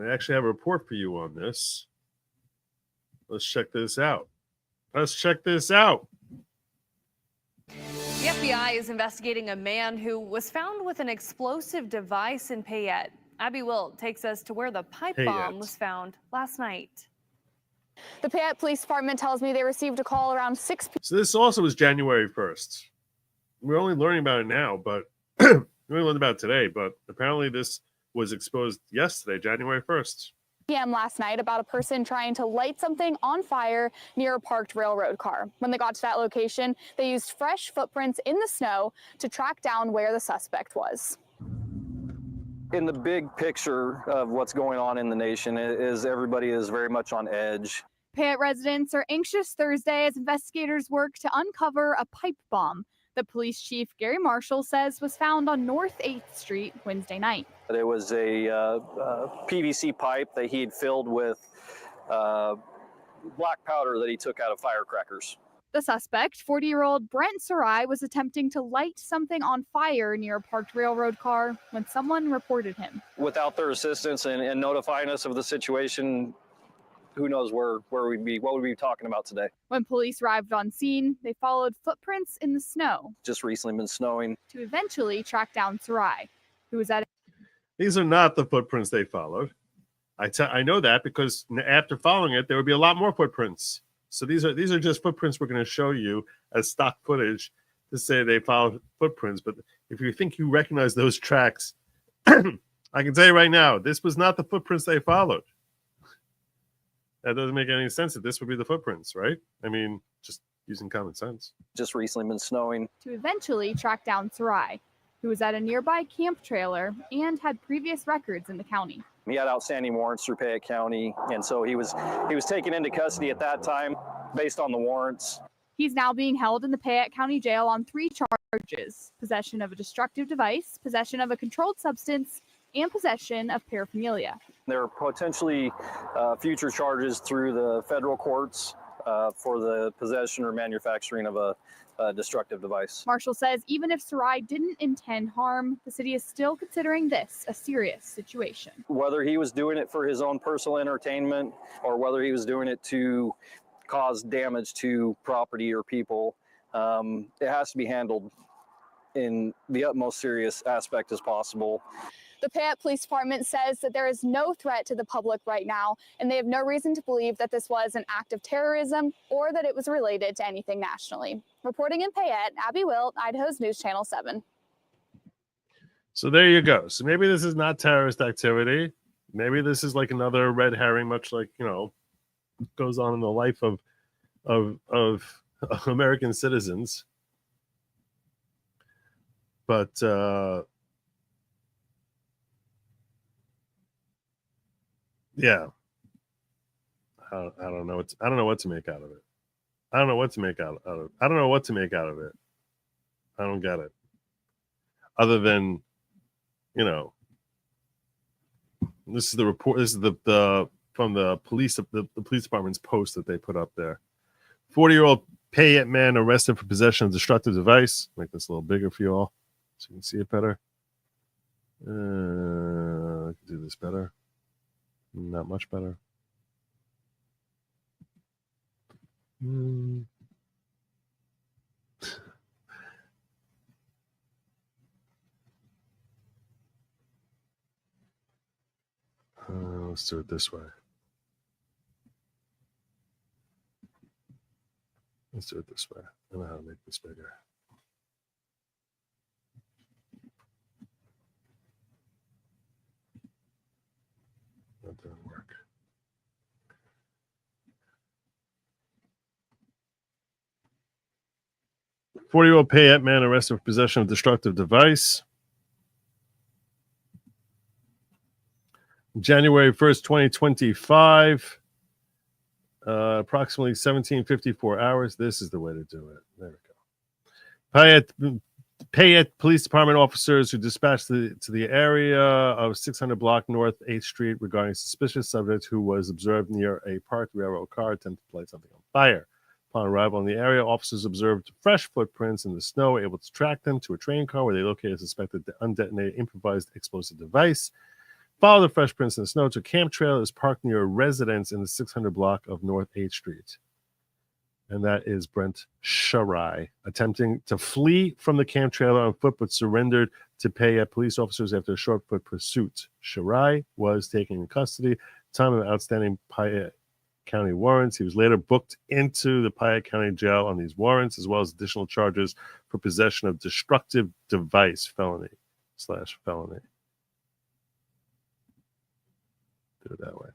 I actually have a report for you on this. Let's check this out. The FBI is investigating a man who was found with an explosive device in Payette. Abby Wilt takes us to where the pipe bomb was found last night. The Payette Police Department tells me they received a call around 6 p.m. So this also was January 1st. We're only learning about it now, but we only learned about it today, but apparently this was exposed yesterday, January 1st. Last night about a person trying to light something on fire near a parked railroad car. When they got to that location, they used fresh footprints in the snow to track down where the suspect was. In the big picture of what's going on in the nation is everybody is very much on edge. Payette residents are anxious Thursday as investigators work to uncover a pipe bomb that police chief Gary Marshall says was found on North 8th Street Wednesday night. There was a PVC pipe that he had filled with black powder that he took out of firecrackers. The suspect, 40-year-old Brent Sharai, was attempting to light something on fire near a parked railroad car when someone reported him. Without their assistance and notifying us of the situation, who knows what we'd be talking about today. When police arrived on scene, they followed footprints in the snow. Just recently been snowing. To eventually track down Sharai, who was at. These are not the footprints they followed. I know that because after following it, there would be a lot more footprints. So these are just footprints we're going to show you as stock footage to say they followed footprints. But if you think you recognize those tracks, I can tell you right now, this was not the footprints they followed. That doesn't make any sense that this would be the footprints, right? I mean, just using common sense. Just recently been snowing. To eventually track down Sarai, who was at a nearby camp trailer and had previous records in the county. He had outstanding warrants through Payette County, and so he was taken into custody at that time based on the warrants. He's now being held in the Payette County Jail on 3 charges: possession of a destructive device, possession of a controlled substance, and possession of paraphernalia. There are potentially future charges through the federal courts for the possession or manufacturing of a destructive device. Marshall says even if Sarai didn't intend harm, the city is still considering this a serious situation. Whether he was doing it for his own personal entertainment or whether he was doing it to cause damage to property or people, it has to be handled in the utmost serious aspect as possible. The Payette Police Department says that there is no threat to the public right now, and they have no reason to believe that this was an act of terrorism or that it was related to anything nationally. Reporting in Payette, Abby Wilt, Idaho's News Channel 7. So there you go. So maybe this is not terrorist activity. Maybe this is like another red herring, much like, goes on in the life of American citizens. But yeah, I don't know. I don't know what to make out of it. I don't know what to make out of it. I don't know what to make out of it. I don't get it. Other than, this is the report. This is the from the police department's post that they put up there. 40-year-old Payette man arrested for possession of destructive device. Make this a little bigger for you all so you can see it better. I can do this better. Not much better. Let's do it this way. Let's do it this way. I know how to make this bigger. That didn't work. A 40-year-old Payette man arrested for possession of destructive device. January 1st, 2025. Approximately 17:54 hours. This is the way to do it. There we go. Payette Police Department officers who dispatched to the area of 600 block North 8th Street regarding a suspicious subject who was observed near a parked railroad car attempting to light something on fire. Upon arrival in the area, officers observed fresh footprints in the snow, able to track them to a train car where they located a suspected undetonated improvised explosive device. Follow the fresh prints in the snow to a camp trailer that is parked near a residence in the 600 block of North 8th Street. And that is Brent Sharai, attempting to flee from the camp trailer on foot, but surrendered to Payette police officers after a short foot pursuit. Sharai was taken in custody, time of outstanding Payette County warrants. He was later booked into the Payette County Jail on these warrants, as well as additional charges for possession of destructive device, felony. Do it that way.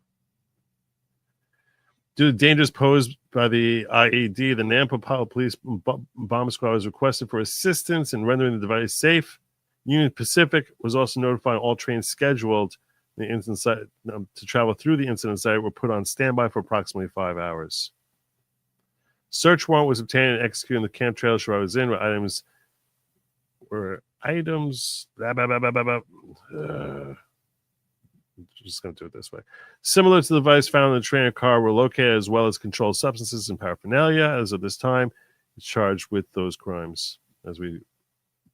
Due to dangers posed by the IED, the Nampa Police Bomb Squad was requested for assistance in rendering the device safe. Union Pacific was also notifying all trains scheduled the incident site, to travel through the incident site were put on standby for approximately 5 hours. Search warrant was obtained and executed in the camp trailer Shirai was in, just going to do it this way. Similar to the device found in the train car were located, as well as controlled substances and paraphernalia. As of this time, he's charged with those crimes, as we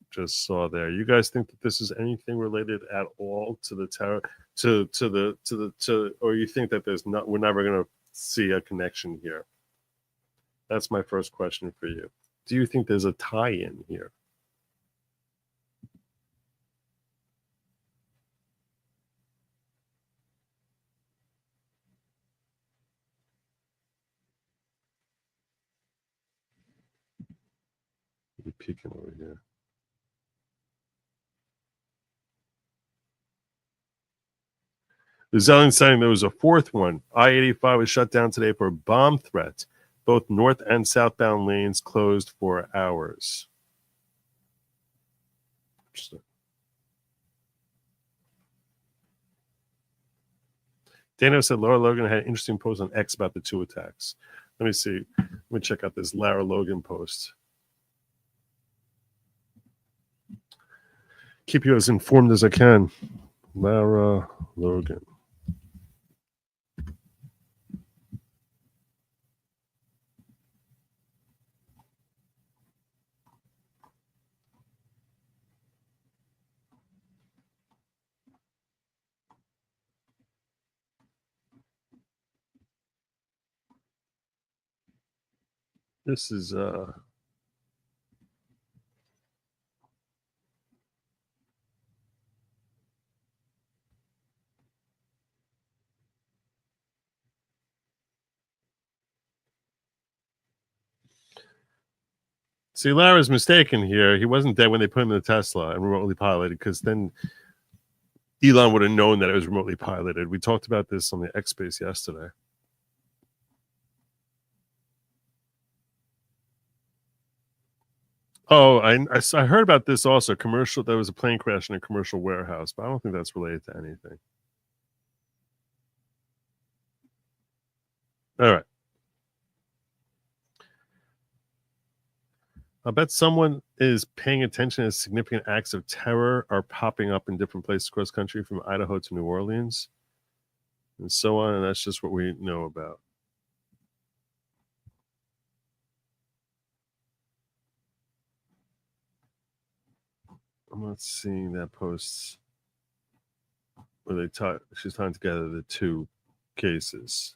just saw there. You guys think that this is anything related at all to the terror, or you think that we're never going to see a connection here? That's my first question for you. Do you think there's a tie-in here? Peeking over here. The Zealand saying there was a fourth one. I-85 was shut down today for a bomb threat. Both north and southbound lanes closed for hours. Interesting. Dano said Laura Logan had an interesting post on X about the two attacks. Let me see. Let me check out this Lara Logan post. Keep you as informed as I can. Lara Logan. This is see, Lara's mistaken here. He wasn't dead when they put him in the Tesla and remotely piloted, because then Elon would have known that it was remotely piloted. We talked about this on the X Space yesterday. Oh, I heard about this also. Commercial. There was a plane crash in a commercial warehouse, but I don't think that's related to anything. All right. I bet someone is paying attention as significant acts of terror are popping up in different places across the country, from Idaho to New Orleans, and so on. And that's just what we know about. I'm not seeing that post where she's tying together the two cases.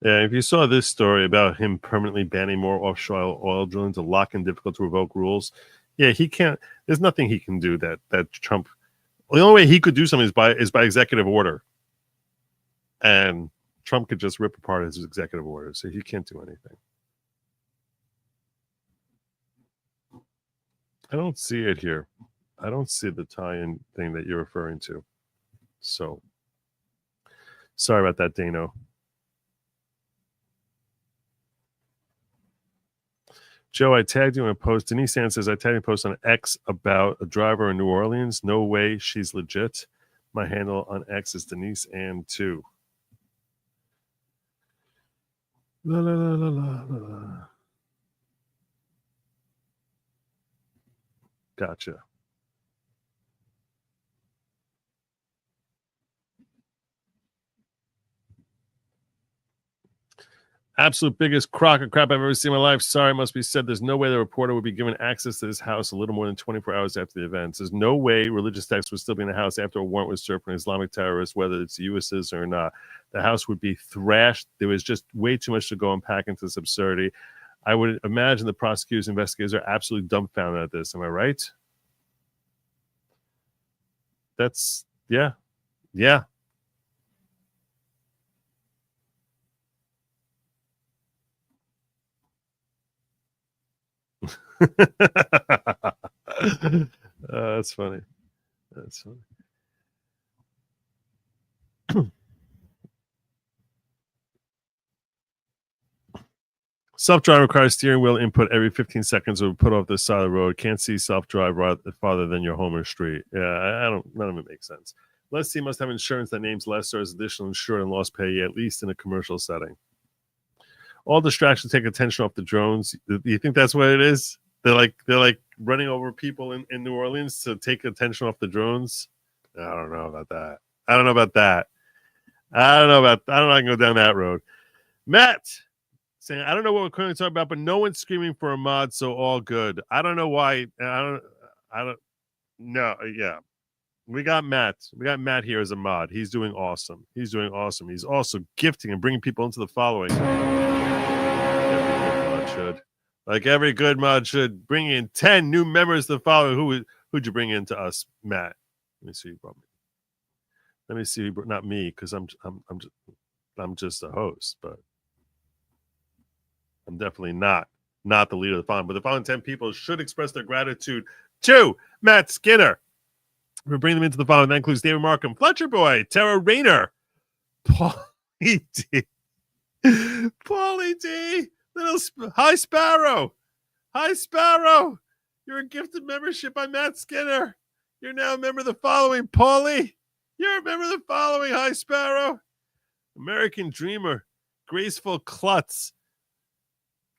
Yeah, if you saw this story about him permanently banning more offshore oil drilling to lock in difficult to revoke rules, yeah, he can't. There's nothing he can do that Trump. The only way he could do something is by executive order, and Trump could just rip apart his executive order, so he can't do anything. I don't see it here. I don't see the tie-in thing that you're referring to. So, sorry about that, Dano. Joe, I tagged you in a post. Denise Ann says, I tagged you a post on X about a driver in New Orleans. No way she's legit. My handle on X is Denise Ann 2. La, la, la, la, la, la. Gotcha. Absolute biggest crock of crap I've ever seen in my life. Sorry, must be said. There's no way the reporter would be given access to this house a little more than 24 hours after the events. There's no way religious texts would still be in the house after a warrant was served for an Islamic terrorist, whether it's a U.S. citizen or not. The house would be thrashed. There was just way too much to go unpack into this absurdity. I would imagine the prosecutors and investigators are absolutely dumbfounded at this. Am I right? That's, yeah. Yeah. That's funny. That's funny. Self-drive requires steering wheel input every 15 seconds or put off the side of the road. Can't see self-drive farther than your home or street. Yeah, none of it makes sense. Lessee must have insurance that names lessor as additional insured and lost payee, at least in a commercial setting. All distractions take attention off the drones. Do you think that's what it is? They're like running over people in New Orleans to take attention off the drones. I don't know about that. I don't know I can go down that road. Matt saying, I don't know what we're currently talking about, but no one's screaming for a mod, so all good. I don't know why. I don't know. Yeah. We got Matt. We got Matt here as a mod. He's doing awesome. He's also gifting and bringing people into the following. Like every good mod should, bring in 10 new members to the following. Who'd you bring in to us, Matt? Let me see. Let me see. Not me, because I'm just, I'm just a host, but I'm definitely not the leader of the following. But the following 10 people should express their gratitude to Matt Skinner for bringing them into the following. That includes David Markham, Fletcher Boy, Tara Rayner, Paulie D, Paulie D, Hi Sparrow. Hi Sparrow. You're a gifted membership by Matt Skinner. You're now a member of the following. Paulie, you're a member of the following. Hi Sparrow. American Dreamer, Graceful Klutz,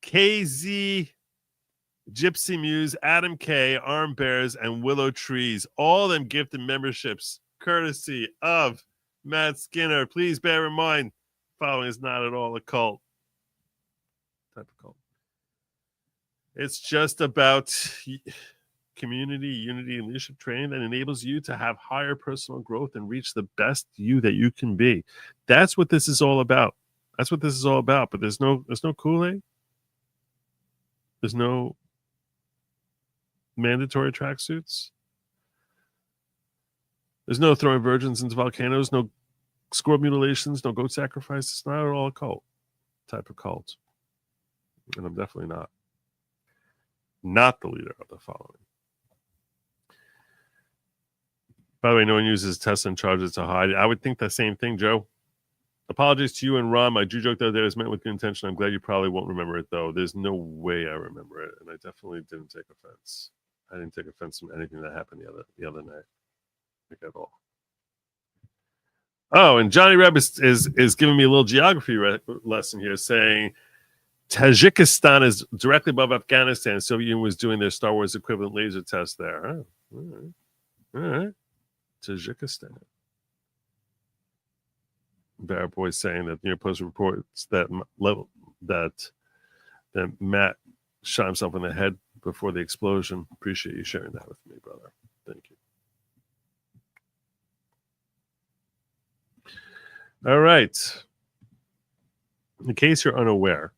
KZ, Gypsy Muse, Adam K, Arm Bears, and Willow Trees. All them gifted memberships courtesy of Matt Skinner. Please bear in mind, following is not at all a cult. Type of cult. It's just about community, unity, and leadership training that enables you to have higher personal growth and reach the best you that you can be. That's what this is all about. That's what this is all about. But there's no Kool-Aid. There's no mandatory tracksuits. There's no throwing virgins into volcanoes, no squirrel mutilations, no goat sacrifice. It's not at all a cult type of cult. And I'm definitely not the leader of the following. By the way, no one uses Tesla and charges to hide. I would think the same thing, Joe. Apologies to you and Ron. My Jew joke the other day was meant with good intention. I'm glad you probably won't remember it, though. There's no way I remember it, and I definitely didn't take offense. I didn't take offense from anything that happened the other night. Like at all. Oh, and Johnny Reb is giving me a little geography lesson here, saying Tajikistan is directly above Afghanistan. The Soviet Union was doing their Star Wars equivalent laser test there. Oh, all right. Tajikistan. Barrett Boy saying that New York Post reports that Matt shot himself in the head before the explosion. Appreciate you sharing that with me, brother. Thank you. All right. In case you're unaware,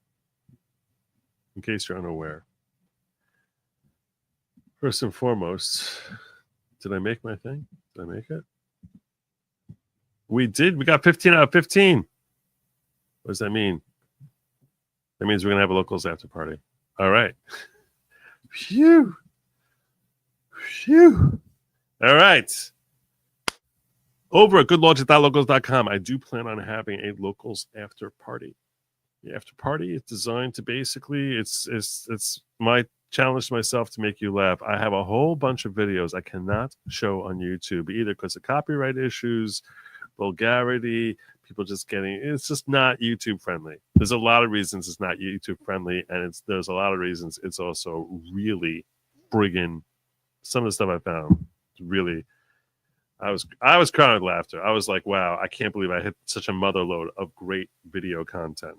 first and foremost, did I make my thing? Did I make it? We did. We got 15 out of 15. What does that mean? That means we're going to have a locals after party. All right. Phew. All right. Over at goodlogic.locals.com, I do plan on having a locals after party. The after party is designed to basically, it's my challenge to myself to make you laugh. I have a whole bunch of videos I cannot show on YouTube, either because of copyright issues, vulgarity, people just it's just not YouTube friendly. There's a lot of reasons it's not YouTube friendly, and there's a lot of reasons it's also really friggin', some of the stuff I found really, I was crying with laughter. I was like, wow, I can't believe I hit such a mother load of great video content.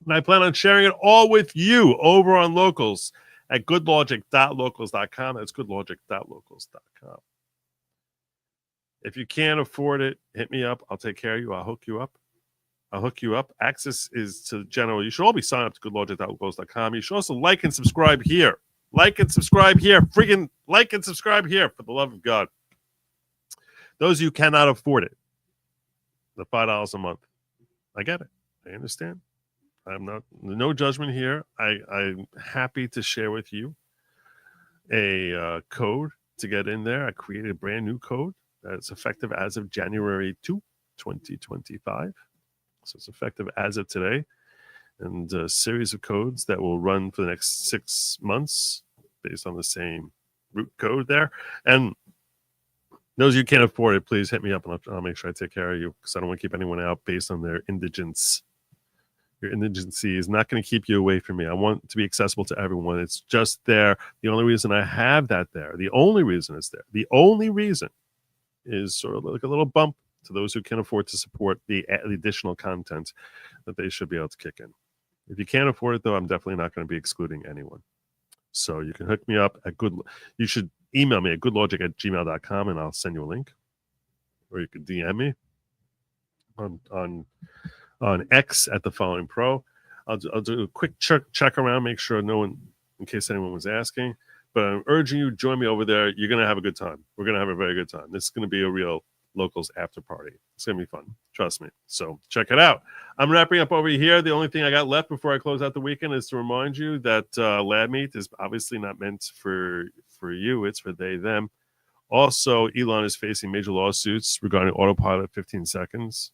And I plan on sharing it all with you over on Locals at goodlogic.locals.com. That's goodlogic.locals.com. If you can't afford it, hit me up. I'll take care of you. I'll hook you up. Access is to general. You should all be signed up to goodlogic.locals.com. You should also like and subscribe here. Friggin' like and subscribe here, for the love of God. Those of you cannot afford it, the $5 a month. I get it. I understand. No judgment here. I'm happy to share with you a code to get in there. I created a brand new code that's effective as of January 2, 2025. So it's effective as of today. And a series of codes that will run for the next 6 months based on the same root code there. And those of you who can't afford it, please hit me up and I'll make sure I take care of you, because I don't want to keep anyone out based on their indigence. Your indigency is not going to keep you away from me. I want to be accessible to everyone. It's just there. The only reason I have that there, the only reason it's there, the only reason is sort of like a little bump to those who can afford to support the additional content that they should be able to kick in. If you can't afford it, though, I'm definitely not going to be excluding anyone. So you can hook me up at you should email me at goodlogic@gmail.com and I'll send you a link. Or you could DM me on X at the following pro. I'll do a quick check around, make sure no one, in case anyone was asking. But I'm urging you, join me over there. You're going to have a good time. We're going to have a very good time. This is going to be a real Locals after party. It's going to be fun. Trust me. So check it out. I'm wrapping up over here. The only thing I got left before I close out the weekend is to remind you that lab meat is obviously not meant for you. It's for they, them. Also, Elon is facing major lawsuits regarding autopilot 15 seconds.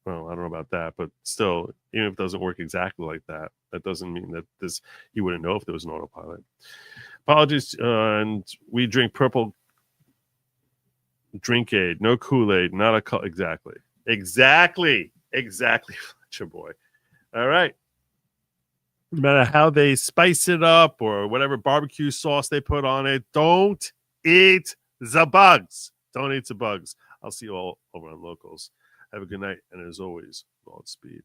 Well, I don't know about that, but still, even if it doesn't work exactly like that, that doesn't mean that you wouldn't know if there was an autopilot. Apologies, and we drink purple drink aid, no Kool-Aid, not a exactly, Fletcher boy. All right. No matter how they spice it up or whatever barbecue sauce they put on it, don't eat the bugs. Don't eat the bugs. I'll see you all over on Locals. Have a good night, and as always, Godspeed.